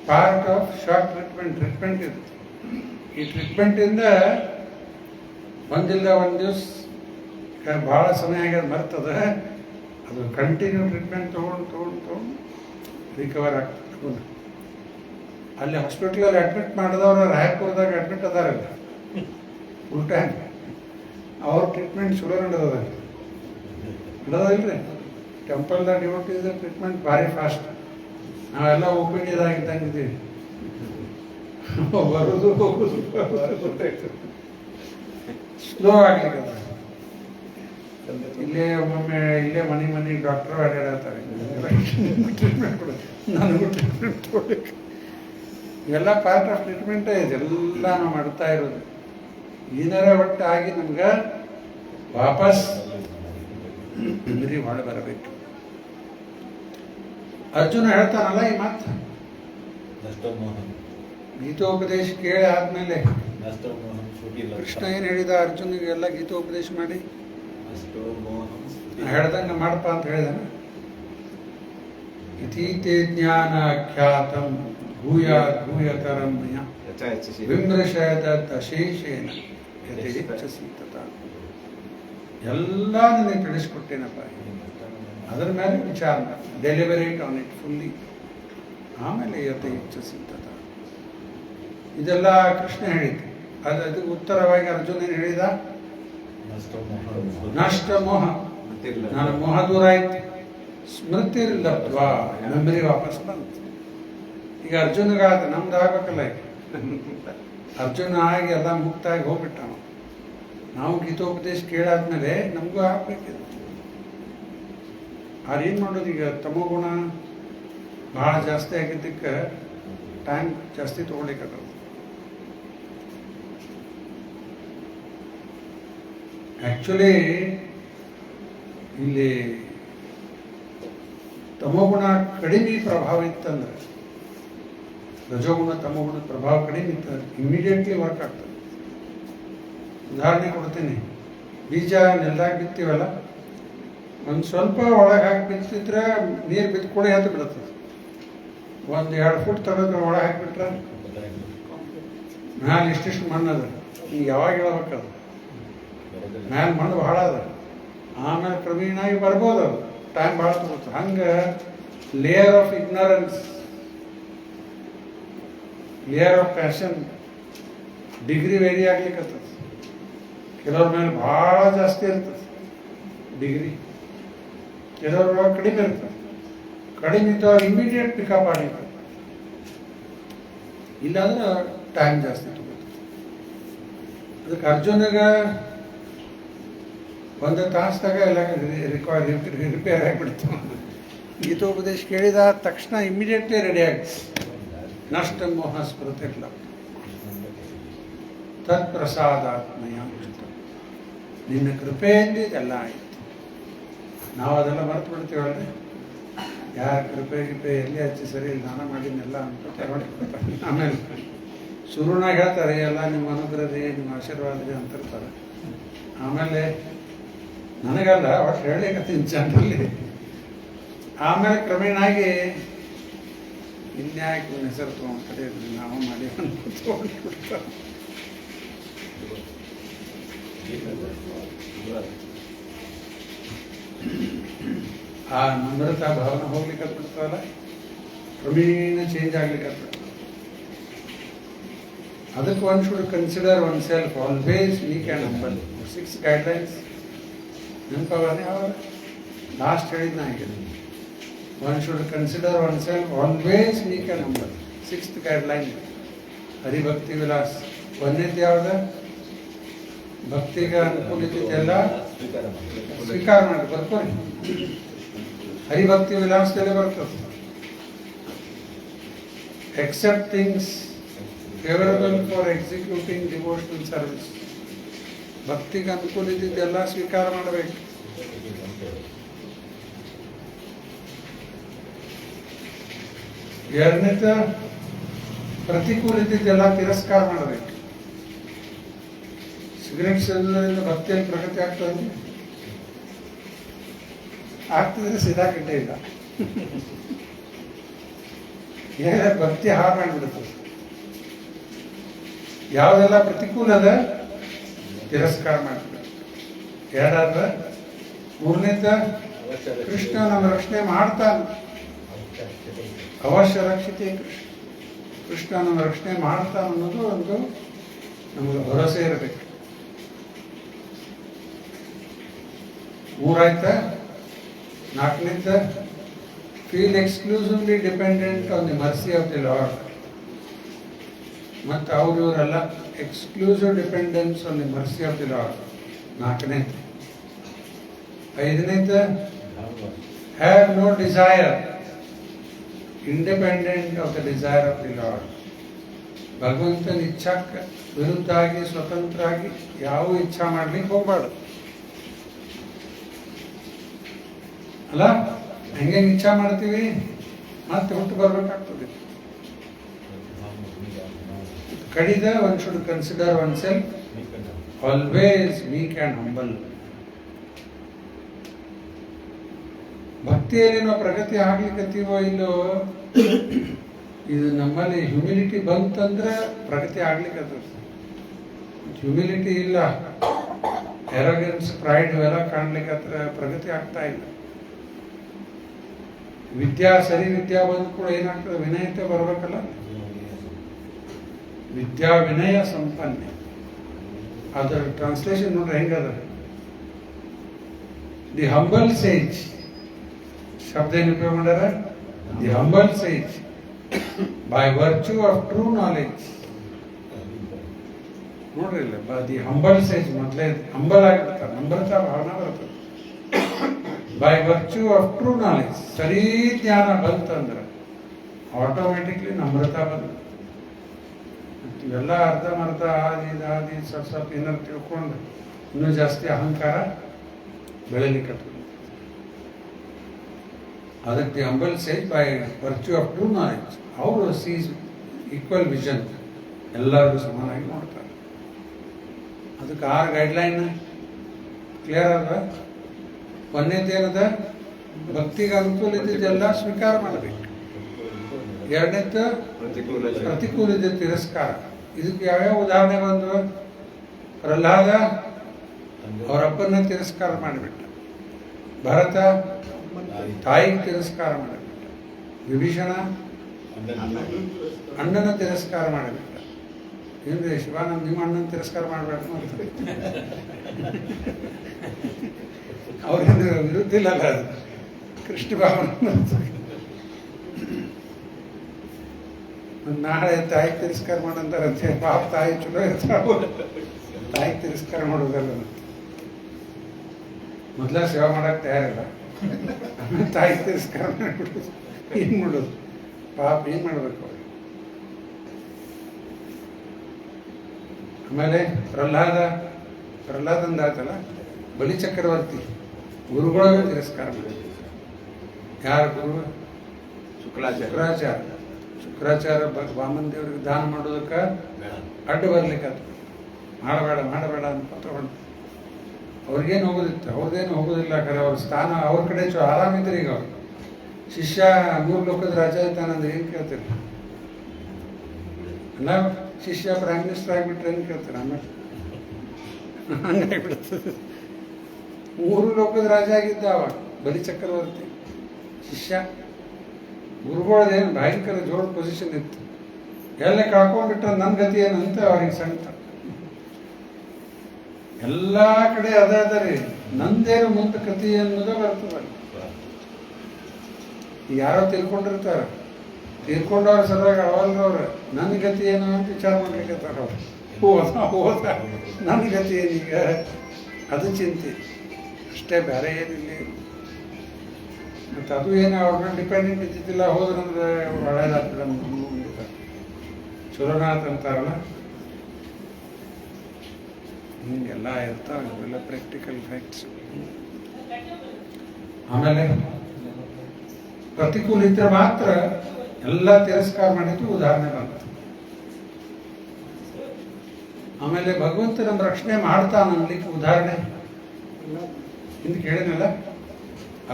ಪಾರ್ಟ್ ಆಫ್ ಶಾರ್ಟ್ ಟ್ರೀಟ್ಮೆಂಟ್ ಇದೆ. ಈ ಟ್ರೀಟ್ಮೆಂಟಿಂದ ಒಂದಿಲ್ಲ ಒಂದು ದಿವಸ ಭಾಳ ಸಮಯ ಆಗ್ಯದ ಮರ್ತದ, ಅದು ಕಂಟಿನ್ಯೂ ಟ್ರೀಟ್ಮೆಂಟ್ ತೊಗೊಂಡು ರಿಕವರ್ ಆಗ್ತದೆ. ಅಲ್ಲಿ ಹಾಸ್ಪಿಟ್ಲಲ್ಲಿ ಅಡ್ಮಿಟ್ ಮಾಡಿದವರು ರಾಯಪುರದಾಗ ಅಡ್ಮಿಟ್ ಅದಾರಲ್ಲ ಫುಲ್ ಟೈಮ್, ಅವ್ರ ಟ್ರೀಟ್ಮೆಂಟ್ ಚಲೋ ನಡೆದಿಲ್ರಿ. ಟೆಂಪಲ್ದಾಗ ಡಿವೋಟೀಸ್ ಟ್ರೀಟ್ಮೆಂಟ್ ಭಾರಿ ಫಾಸ್ಟ್. ನಾವೆಲ್ಲ ಒಪಿನಿಯದಾಗಿದ್ದಂಗಿದ್ದೀವಿ, ಬರೋದು ಹೋಗೋದು ಸ್ಲೋ ಆಗ್ಲಿಕ್ಕೆ. ಇಲ್ಲೇ ಒಮ್ಮೊಮ್ಮೆ ಇಲ್ಲೇ ಮನೆಗೆ ಡಾಕ್ಟರ್ ಅಡ್ಡಾಡ್ತಾರೆ, ಟ್ರೀಟ್ಮೆಂಟ್ ಕೊಡ, ನನಗೂ ಟ್ರೀಟ್ಮೆಂಟ್ ಕೊಡಬೇಕು. ಇವೆಲ್ಲ ಪಾರ್ಟ್ ಆಫ್ ಟ್ರೀಟ್ಮೆಂಟೇ ಇದೆಲ್ಲ ನಾವು ಮಾಡ್ತಾ ಇರೋದು. ಏನಾರ ಒಟ್ಟು ಆಗಿ ನಮ್ಗೆ ವಾಪಸ್ ಮೆಮರಿ ಮಾಡಿ ಬರಬೇಕು. ಅರ್ಜುನ ಹೇಳ್ತಾನಲ್ಲ ಈ ಮಾತು, ಗೀತೋಪದೇಶ ಕೇಳಿ ಆದ್ಮೇಲೆ ಕೃಷ್ಣ ಏನು ಹೇಳಿದ ಅರ್ಜುನಿಗೆಲ್ಲ ಗೀತೋಪದೇಶ ಮಾಡಿ ಹೇಳ್ದಂಗೆ ಮಾಡಪ್ಪ ಅಂತ ಹೇಳಿದಾನ. ಇತೀತೆ ಜ್ಞಾನ ಖ್ಯಾತಂ ಭೂಯತರಂ ಮಯ ವಿಮೃಶಯದ ಅಶೇಷೇನ ಯಥೇಚ್ಛಸಿ ತಥಾ. ಎಲ್ಲ ನನಗೆ ತಿಳಿಸ್ಕೊಟ್ಟೇನಪ್ಪ, ಅದರ ಮೇಲೆ ವಿಚಾರ ಡೆಲಿವರೇಟ್ ಆನ್ ಇಟ್ ಫುಲ್ಲಿ. ಆಮೇಲೆ ಯಥೇಚ್ಛಸಿ ತಥಾ. ಇದೆಲ್ಲ ಕೃಷ್ಣ ಹೇಳಿದ್ದು. ಅದಕ್ಕೆ ಉತ್ತರವಾಗಿ ಅರ್ಜುನ ಏನು ಹೇಳಿದ? ನಷ್ಟ ಮೋಹ, ನನ್ನ ಮೋಹ ದೂರ ಆಯ್ತು. ಸ್ಮೃತಿ ಲಬ್ಧ್ವಾ, ಮೆಮರಿ ವಾಪಸ್ ಬಂತು. ಈಗ ಅರ್ಜುನಗಾದ ನಮ್ದು ಆಗ್ಬೇಕಲ್ಲ. ಈಗ ಅರ್ಜುನ ಆಗಿ ಎಲ್ಲ ಮುಕ್ತಾಗಿ ಹೋಗ್ಬಿಟ್ಟ. ನಾವು ಗೀತೋಪದೇಶ ಕೇಳಾದ್ಮೇಲೆ ನಮಗೂ ಆಗ್ಬೇಕಿದೆ. ಏನು ಮಾಡೋದು? ಈಗ ತಮೋಗುಣ ಭಾಳ ಜಾಸ್ತಿ ಆಗಿದ್ದಕ್ಕೆ ಟೈಮ್ ಜಾಸ್ತಿ ತೊಗೊಳಿಕ್ಕೆ. ಆ್ಯಕ್ಚುಲಿ ಇಲ್ಲಿ ತಮೋಗುಣ ಕಡಿಮೆ ಪ್ರಭಾವ ಇತ್ತಂದ್ರೆ, ರಜೋಗುಣ ತಮೋಗುಣ ಪ್ರಭಾವ ಕಡಿಮೆ ಇತ್ತಂದ್ರೆ ಇಮಿಡಿಯೇಟ್ಲಿ ವರ್ಕ್ ಆಗ್ತದೆ. ಉದಾಹರಣೆ ಕೊಡ್ತೀನಿ. ಬೀಜ ನೆಲದಾಗ ಬಿತ್ತೀವಲ್ಲ, ಒಂದು ಸ್ವಲ್ಪ ಒಳಗೆ ಹಾಕಿ ಬಿತ್ತಿದ್ರೆ ನೀರು ಬಿತ್ಕೊಡೆ ಹತ್ತು ಬಿಡುತ್ತದೆ. 1-2 ಫುಟ್ ತೆಗೆದು ಒಳಗೆ ಹಾಕಿಬಿಟ್ರೆ ಮ್ಯಾಲೆ ಇಷ್ಟಿಷ್ಟು ಮಣ್ಣು ಅದ. ಈಗ ಯಾವಾಗ ಹೇಳ್ಬೇಕದು? ಮ್ಯಾಲೆ ಮಣ್ಣು ಭಾಳ ಅದ, ಆಮೇಲೆ ಕ್ರಮೇಣಾಗಿ ಬರ್ಬೋದು. ಅದು ಟೈಮ್ ಭಾಳ ತಗೋತ. ಹಂಗೆ layer of ignorance, layer of passion degree vary ಆಗ್ಲಿಕ್ಕತ್ತದ. ಕೆಲವ್ರ ಮೇಲೆ ಭಾಳ ಜಾಸ್ತಿ ಇರ್ತದೆ ಡಿಗ್ರಿ, ಕೆಲವ್ರ ಕಡಿಮೆ ಇರ್ತದೆ. ಕಡಿಮೆ ಇದ್ದವ್ರು ಇಮಿಡಿಯೇಟ್ ಪಿಕಪ್ ಆಗ್ಲಿಕ್ಕೆ, ಇಲ್ಲಾಂದ್ರೆ ಟೈಮ್ ಜಾಸ್ತಿ ತಗೋತದೆ. ಅದಕ್ಕೆ ಅರ್ಜುನಿಗೆ 1 ತಾಸ್ದಾಗ ಎಲ್ಲ ರಿಪೇರ್ ಆಗಿಬಿಡ್ತು. ಗೀತೋಪದೇಶ ಕೇಳಿದ ತಕ್ಷಣ ಇಮಿಡಿಯೇಟ್ಲಿ ರೆಡಿ ಆಗುತ್ತೆ. ನಷ್ಟ ಮೋಹ ಸ್ಮೃತಿರ್ಲ ತತ್ಪ್ರಸಾದಾತ್ಮಯ. ನಿನ್ನ ಕೃಪೆಯಿಂದ ಇದೆಲ್ಲ ಆಯಿತು. ನಾವು ಅದೆಲ್ಲ ಮರೆತು ಬಿಡ್ತೀವಲ್ಲ. ಯಾರ ಕೃಪೆ ಎಲ್ಲಿ ಹಚ್ಚಿ ಸರಿ ಇಲ್ಲ ನಾನ ಮಾಡಿದ್ನೆಲ್ಲ ಅಂತ ಆಮೇಲೆ ಶುರುನಾಗ ಹೇಳ್ತಾರೆ ಎಲ್ಲ ನಿಮ್ಮ ಅನುಗ್ರಹ ನಿಮ್ಮ ಆಶೀರ್ವಾದ ಅಂತಿರ್ತಾರೆ. ಆಮೇಲೆ ನನಗಲ್ಲ ಒಟ್ಟು ಹೇಳಿಕತ್ತೀನಿ ಜನರಲ್ಲಿ. ಆಮೇಲೆ ಕ್ರಮೇಣಾಗಿ ಇನ್ಯಾಕೆ ಹೆಸರು ತೊಗೊಂಡ್ರೆ ನಾವು ಮಾಡಿ ಅನ್ಕೊಳ್ತಾರೆ. ಆ ನಮ್ರತಾ ಭಾವನೆ ಹೋಗ್ಲಿಕ್ಕೆ ಬಿಡ್ತಾವಲ್ಲ, ಕ್ರಮೇಣ ಚೇಂಜ್ ಆಗ್ಲಿಕ್ಕೆ. ಅದಕ್ಕೆ one should consider oneself always weak and humble. 6 guidelines ನೆನಪವನೇ ಅವ ಲಾಸ್ಟ್ ಹೇಳಿದ್ ನಾ ಈಗ. One should consider oneself always weak and humble. 6th guideline Haribhakti Vilas. ಒಂದೇದು ಯಾವ್ದ? ಭಕ್ತಿಗೆ ಅನುಕೂಲಿತೆಲ್ಲ ಸ್ವೀಕಾರ ಮಾಡಿ ಬರ್ಕೋರಿ. ಹರಿಭಕ್ತಿ ವಿಲಾಸದಲ್ಲೇ ಬರ್ತದೆ. accept things favorable for executing devotional service. ಭಕ್ತಿಗೆ ಅನುಕೂಲ ಇದ್ದಿದ್ದೆಲ್ಲ ಸ್ವೀಕಾರ ಮಾಡಬೇಕು. ಎರಡನೇದ ಪ್ರತಿಕೂಲ ಇದ್ದಿದ್ದೆಲ್ಲ ತಿರಸ್ಕಾರ ಮಾಡಬೇಕು. ಸಿಗರೇಟ್ ಸೇದೋದ್ರಿಂದ ಭಕ್ತಿಯಲ್ಲಿ ಪ್ರಗತಿ ಆಗ್ತದೆ? ಆಗ್ತದ್ರೆ ಸೀದಾ ಗಂಟೆ ಇಲ್ಲ. ಭಕ್ತಿ ಹಾಳು ಮಾಡಿಬಿಡುತ್ತದೆ. ಯಾವುದೆಲ್ಲ ಪ್ರತಿಕೂಲ ಅದ ತಿರಸ್ಕಾರ ಮಾಡಬೇಕು. ಎರಡಾದ ಮೂರನೇದ ಕೃಷ್ಣ ನಮ್ಮ ರಕ್ಷಣೆ ಮಾಡ್ತಾನೆ. ಅವಶ್ಯ ರಕ್ಷಿತೆ ಕೃಷ್ಣ ನಮ್ಮ ರಕ್ಷಣೆ ಮಾಡ್ತಾನೆ ಅನ್ನೋದು ಒಂದು ನಮಗೆ ಭರವಸೆ ಇರಬೇಕು. ಮೂರಾಯ್ತ. ನಾಲ್ಕನೇದ feel exclusively dependent on the mercy of the lord. ಮತ್ತು ಅವ್ರು ಇವರೆಲ್ಲ exclusive dependence on the mercy of the lord. ನಾಲ್ಕನೇದು. ಐದನೇದು have no desire independent of the desire of the lord. ಭಗವಂತನ ಇಚ್ಛಾಕ್ಕೆ ವಿರುದ್ಧ ಆಗಿ ಸ್ವತಂತ್ರ ಆಗಿ ಯಾವ ಇಚ್ಛಾ ಮಾಡ್ಲಿಕ್ಕೆ ಹೋಗ್ಬಾರ್ದು ಅಲ್ಲ. ಹೆಂಗೆ ಇಚ್ಛಾ ಮಾಡ್ತೀವಿ ಮತ್ತೆ ಹುಟ್ಟು ಬರ್ಬೇಕಾಗ್ತದೆ. ಕಡಿದ one should consider oneself always weak and humble. ಭಕ್ತಿಯಲ್ಲಿ ನಾವು ಪ್ರಗತಿ ಆಗ್ಲಿಕ್ಕತ್ತೀವೋ ಇಲ್ಲೋ, ಇದು ನಮ್ಮಲ್ಲಿ ಹ್ಯೂಮಿಲಿಟಿ ಬಂತಂದ್ರೆ ಪ್ರಗತಿ ಆಗ್ಲಿಕ್ಕತ್ತದ. ಹ್ಯೂಮಿಲಿಟಿ ಇಲ್ಲ, ಎರೋಗೆನ್ಸ್, ಪ್ರೈಡ್ ಇವೆಲ್ಲ ಕಾಣ್ಲಿಕ್ಕತ್ರ ಪ್ರಗತಿ ಆಗ್ತಾ ಇಲ್ಲ. ಸರಿ ವಿದ್ಯಾ ಬಂದ ಕೂಡ ಏನಾಗ್ತದೆ? ವಿನಯತೆ ಬರ್ಬೇಕಲ್ಲ. ವಿದ್ಯಾ ವಿನಯ ಸಂಪನ್ನೆ. ಅದರ ಟ್ರಾನ್ಸ್ಲೇಷನ್ ನೋಡ್ರಿ ಹೆಂಗದ. ದಿ ಹಂಬಲ್ ಸೇಜ್ ಶಬ್ದ ಏನು ಉಪಯೋಗ ಮಾಡ್ಯಾರ? The humble sage by virtue of true knowledge. ನೋಡ್ರಿ ಇಲ್ಲ, ದಿ ಹಂಬಲ್ ಸೇಜ್ ಮೊದಲೇ ಹಂಬಲ್ ಆಗಿರ್ತಾರೆ, ನಮ್ರತಾ ಭಾವನಾ ಬರ್ತದೆ. By virtue of true knowledge, ಸರಿ ಜ್ಞಾನ ಬಂತಂದ್ರೆ ಆಟೋಮೆಟಿಕ್ಲಿ ನಮ್ರತಾ ಬಂದ. ಇವೆಲ್ಲ ಅರ್ಧಮರ್ಧ ಆದಿ ಸ್ವಲ್ಪ ಏನಾರು ತಿಳ್ಕೊಂಡು ಇನ್ನೂ ಜಾಸ್ತಿ ಅಹಂಕಾರ ಬೆಳಲಿಕ್ಕೆ. ಅದಕ್ಕೆ humble sage by virtue of true knowledge. ಅವರು ಸೀಸ್ ಈಕ್ವಲ್ ವಿಷನ್, ಎಲ್ಲರಿಗೂ ಸಮಾನಾಗಿ ನೋಡ್ತಾರೆ. ಅದಕ್ಕೆ 6 ಗೈಡ್ಲೈನ್ ಕ್ಲಿಯರ್ ಅದ. ಒಂದೇದೇನದ? ಭಕ್ತಿಗೆ ಅನುಕೂಲ ಇದ್ದಿದ್ದೆಲ್ಲ ಸ್ವೀಕಾರ ಮಾಡಬೇಕು. ಎರಡನೇದು ಪ್ರತಿಕೂಲ ಇದ್ದ ತಿರಸ್ಕಾರ. ಇದಕ್ಕೆ ಯಾವ್ಯಾವ ಉದಾಹರಣೆ ಬಂದವು? ಪ್ರಹ್ಲಾದ ಅವರಪ್ಪನ ತಿರಸ್ಕಾರ ಮಾಡಿಬಿಟ್ಟ. ಭರತ ತಾಯಿಗೆ ತಿರಸ್ಕಾರ ಮಾಡಿಬಿಟ್ಟ. ವಿಭೀಷಣ ಅಣ್ಣನ ತಿರಸ್ಕಾರ ಮಾಡಿಬಿಟ್ಟ. ಏನ್ರಿ ಶಿವಾನಂದ, ನಿಮ್ಮ ಅಣ್ಣನ ತಿರಸ್ಕಾರ ಮಾಡಬೇಡ ಅಂತ ಅವ್ರಿಂದ ವಿರುದ್ಧ ಇಲ್ಲ ಅಲ್ಲ, ಅದು ಕೃಷ್ಣ ಭಾವನೆ. ನಾಳೆ ತಾಯಿ ತಿರಸ್ಕಾರ ಮಾಡಂತಾರಂತೆ. ಪಾಪ ತಾಯಿ ಚಲೋ ಇರ್ತಾವ, ತಾಯಿ ತಿರಸ್ಕಾರ ಮಾಡೋದಲ್ಲ. ಮೊದಲ ಸೇವಾ ಮಾಡಕ್ಕೆ ತಯಾರಿಲ್ಲ, ಆಮೇಲೆ ತಾಯಿ ತಿರಸ್ಕಾರ ಮಾಡಿಬಿಡೋದು. ಏನು ಮಾಡೋದು ಪಾಪ, ಏನು ಮಾಡ್ಬೇಕು ಅವ್ರಿಗೆ? ಆಮೇಲೆ ಪ್ರಹ್ಲಾದಂದಾಯ್ತಲ್ಲ, ಬಲಿ ಚಕ್ರವರ್ತಿ ಗುರುಗಳಿಗೆ ತಿರಸ್ಕಾರ ಮಾಡಿದ್ರು. ಯಾರ ಗುರು? ಶುಕ್ರಾಚಾರ್ಯ. ಶುಕ್ರಾಚಾರ್ಯ ವಾಮನ ದೇವರಿಗೆ ದಾನ ಮಾಡೋದಕ್ಕೆ ಅಡ್ಡು ಬರ್ಲಿಕ್ಕೆ ಮಾಡಬೇಡ ಮಾಡಬೇಡ ಅಂತ ಪತ್ರ ಬಂತು. ಅವ್ರಿಗೇನು ಹೋಗೋದಿತ್ತು, ಅವ್ರದ್ದೇನು ಹೋಗೋದಿಲ್ಲ. ಖರೆ ಅವ್ರ ಸ್ಥಾನ ಅವ್ರ ಕಡೆ ಆರಾಮಿದ್ರಿ. ಈಗ ಅವ್ರು ಶಿಷ್ಯ 3 ಲೋಕದ ರಾಜ ಇದ್ದಾನಂದ್ರೆ ಏನು ಕೇಳ್ತೀರಿ? ಅಲ್ಲ, ಶಿಷ್ಯ ಪ್ರೈಮ್ ಮಿನಿಸ್ಟರ್ ಆಗಿಬಿಟ್ರೆ ಏನು ಕೇಳ್ತಾರೆ? ಆಮೇಲೆ ಹಂಗಾಗಿಬಿಡ್ತದೆ. 3 ಲೋಕದ ರಾಜ ಆಗಿದ್ದ ಅವ ಬಲಿ ಚಕ್ರವರ್ತಿ. ಶಿಷ್ಯ ಗುರುಗಳದೇನು ಭಯಂಕರ ಜೋಡ್ ಪೊಸಿಷನ್ ಇತ್ತು. ಎಲ್ಲ ಕಳ್ಕೊಂಡ್ಬಿಟ್ರೆ ನನ್ನ ಗತಿ ಏನಂತ ಅವ್ರಿಗೆ ಸಂಕಟ. ಎಲ್ಲ ಕಡೆ ಅದೇ ಅದ ರೀ, ನಂದೇನು ಮುಂದೆ ಕತಿ ಅನ್ನೋದೇ ಬರ್ತದೆ. ಯಾರೋ ತಿಳ್ಕೊಂಡಿರ್ತಾರೆ, ತಿಳ್ಕೊಂಡವ್ರ ಸಲುವಾಗಿ ಅಳವಲ್ರವ್ರು ನನ್ನ ಗತಿ ಏನು ಅಂತ ವಿಚಾರ ಮಾಡ್ಲಿಕ್ಕೆ ಅವ್ರು. ಹೋದ ನನ್ನ ಗತಿ ಏನೀಗ, ಅದು ಚಿಂತೆ ಅಷ್ಟೇ, ಬೇರೆ ಏನಿಲ್ಲ. ಮತ್ತು ಅದು ಏನು ಅವ್ರನ್ನ ಡಿಪೆಂಡೆಂಟ್ ಇದ್ದಿದ್ದಿಲ್ಲ. ಹೋದ್ರಂದ್ರೆ ಒಳ್ಳೇದಾಗ್ತದೆ ಚಲೋನಾಥ್ ಅಂತಾರಲ್ಲ, ಹಿಂಗೆಲ್ಲ ಇರ್ತಾವೆ. ಇವೆಲ್ಲ ಪ್ರಾಕ್ಟಿಕಲ್ ಫ್ಯಾಕ್ಟ್ಸ್. ಆಮೇಲೆ ಪ್ರತಿಕೂಲ ಇದ್ರೆ ಮಾತ್ರ ಎಲ್ಲ ತಿರಸ್ಕಾರ ಮಾಡಿದ್ದು ಉದಾಹರಣೆ ಬಂತು. ಆಮೇಲೆ ಭಗವಂತ ನಮ್ಮ ರಕ್ಷಣೆ ಮಾಡ್ತಾನ ಅನ್ಲಿಕ್ಕೆ ಉದಾಹರಣೆ ಹಿಂದೆ ಕೇಳಿನಲ್ಲ,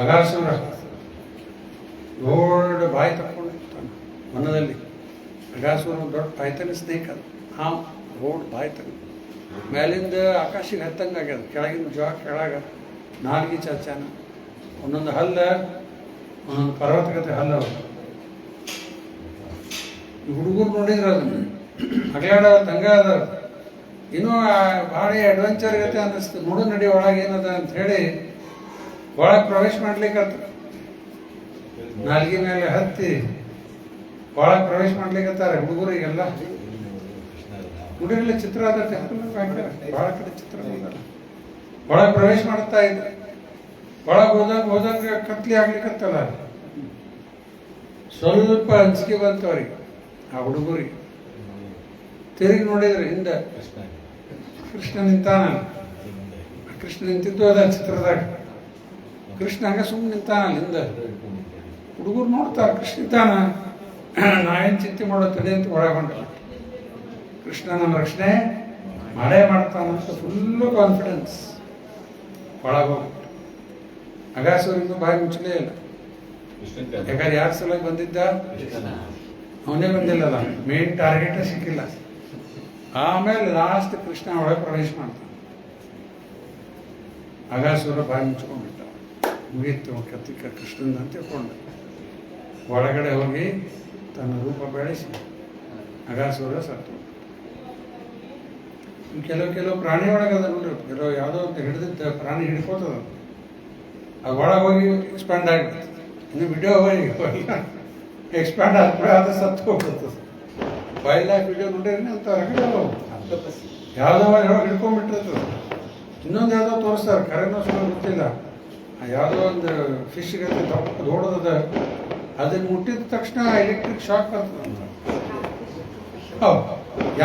ಅಗಾಸುರ ದೊಡ್ಡ ಬಾಯಿ ತಗೊಂಡಿರ್ತಾನೆ ವನದಲ್ಲಿ. ಅಗಾಸುರ ದೊಡ್ಡ ಪಾಯ್ತಾನೆ ಸ್ನೇಕ್ ಅದು. ಹಾಂ, ದೊಡ್ಡ ಬಾಯಿ ತಗೊಂಡು ಮೇಲಿಂದ ಆಕಾಶಿಗೆ ಹತ್ತಂಗಾಗ್ಯದ, ಕೆಳಗಿನ ಜ್ವಾ ಕೆಳಗ ನಾಲ್ಗಿ ಚಾಚಾನ, ಒಂದೊಂದು ಹಲ್ಲ ಒಂದೊಂದು ಪರ್ವತಗತೆ ಹಲ್ಲ. ಹುಡುಗರು ನೋಡಿದ್ರೆ ಅದನ್ನು ಹಗಲಾಡ ತಂಗ ಅದ, ಇನ್ನೂ ಭಾಳ ಅಡ್ವೆಂಚರ್ ಗತೆ ಅನ್ನಿಸ್ತು. ನೋಡು ನಡಿ ಒಳಗೆ ಏನದ ಅಂತ ಹೇಳಿ ಒಳಗೆ ಪ್ರವೇಶ ಮಾಡ್ಲಿಕ್ಕೆ ನಾಲ್ಗಿ ಮೇಲೆ ಹತ್ತಿ ಒಳಗೆ ಪ್ರವೇಶ ಮಾಡ್ಲಿಕ್ಕತ್ತಾರೆ ಹುಡುಗರಿಗೆಲ್ಲ. ಹುಡುಗರೆಲ್ಲ ಚಿತ್ರ ಅದ, ಭಾಳ ಕಡೆ ಚಿತ್ರ ಒಳಗೆ ಪ್ರವೇಶ ಮಾಡ್ತಾ ಇದ್ರು. ಒಳಗೆ ಹೋದಂಗ ಕತ್ಲಿ ಆಗ್ಲಿಕ್ಕತ್ತಲ್ಲ, ಸ್ವಲ್ಪ ಅಂಜಿಕೆ ಬಂತು ಅವ್ರಿಗೆ, ಆ ಹುಡುಗರಿಗೆ. ತಿರುಗಿ ನೋಡಿದ್ರೆ ಹಿಂದೆ ಕೃಷ್ಣ ನಿಂತಾನ. ಕೃಷ್ಣ ನಿಂತಿದ್ದು ಅದ ಚಿತ್ರದಾಗ. ಕೃಷ್ಣ ಹಂಗ ಸುಮ್ಮನೆ ನಿಂತಾನ ಹಿಂದೆ. ಹುಡುಗರು ನೋಡ್ತಾರ ಕೃಷ್ಣ ನಿಂತಾನ, ನಾವೇನು ಚಿಂತೆ ಮಾಡೋ ತಡೆ ಅಂತ ಒಳಗೊಂಡ. ಕೃಷ್ಣ ನಮ್ಮ ರಕ್ಷಣೆ ಮಾಡೇ ಮಾಡ್ತಾನಂತ ಫುಲ್ಲು ಕಾನ್ಫಿಡೆನ್ಸ್. ಒಳಗೋಗ್ಬಿಟ್ಟು ಅಗಾಸುರಿಂದ ಬಾಯಿ ಮುಚ್ಚಲೇ ಇಲ್ಲ. ಯಾಕಂದ್ರೆ ಯಾರ ಸಲುವಾಗಿ ಬಂದಿದ್ದ? ಅವನೇ ಬಂದಿಲ್ಲಲ್ಲ, ಮೇನ್ ಟಾರ್ಗೆಟೇ ಸಿಕ್ಕಿಲ್ಲ. ಆಮೇಲೆ ಲಾಸ್ಟ್ ಕೃಷ್ಣ ಒಳಗೆ ಪ್ರವೇಶ ಮಾಡ್ತಾನೆ. ಅಗಾಸುರ ಬಾಯಿ ಮುಚ್ಕೊಂಡ್ಬಿಟ್ಟ. ಮುಗೀತು ಕತ್ತಿಕ ಕೃಷ್ಣಂದ ಅಂತ ತಿಳ್ಕೊಂಡ. ಒಳಗಡೆ ಹೋಗಿ ತನ್ನ ರೂಪ ಬೆಳೆಸಿ ಅಗಾಸುರ ಸತ್ತು. ಕೆಲವು ಪ್ರಾಣಿ ಒಳಗದ ನೋಡ್ರಿ, ಕೆಲವು ಯಾವುದೋ ಅಂತ ಹಿಡಿದಿದ್ದ ಪ್ರಾಣಿ ಹಿಡ್ಕೋತದ, ಅದು ಒಳಗೆ ಹೋಗಿ ಎಕ್ಸ್ಪ್ಯಾಂಡ್ ಆಗಿಬಿಡ್ತದೆ. ಇನ್ನು ವಿಡಿಯೋ ಹೋಗಿ ಎಕ್ಸ್ಪ್ಯಾಂಡ್ ಆದ್ಮೇಲೆ ಅದು ಸತ್ತು ಹೋಗ್ಬಿಡ್ತದೆ. ವೈಲ್ಡ್ ಲೈಫ್ ವಿಡಿಯೋ ನೋಡಿರಿ ಅಂತ ಯಾವುದೋ ಒಳಗೆ ಹಿಡ್ಕೊಂಡ್ಬಿಟ್ಟಿರ್ತದೆ. ಇನ್ನೊಂದು ಯಾವುದೋ ತೋರಿಸ್ತಾರೆ, ಕರೆನೋ ಸುಮ್ಮನೆ ಗೊತ್ತಿಲ್ಲ. ಯಾವುದೋ ಒಂದು ಫಿಶ್ಗತ್ತೆ ದೊಡ್ಡದ, ಅದನ್ನು ಮುಟ್ಟಿದ ತಕ್ಷಣ ಎಲೆಕ್ಟ್ರಿಕ್ ಶಾಕ್ ಬರ್ತದೆ ಅಂತ. ಹೌದು,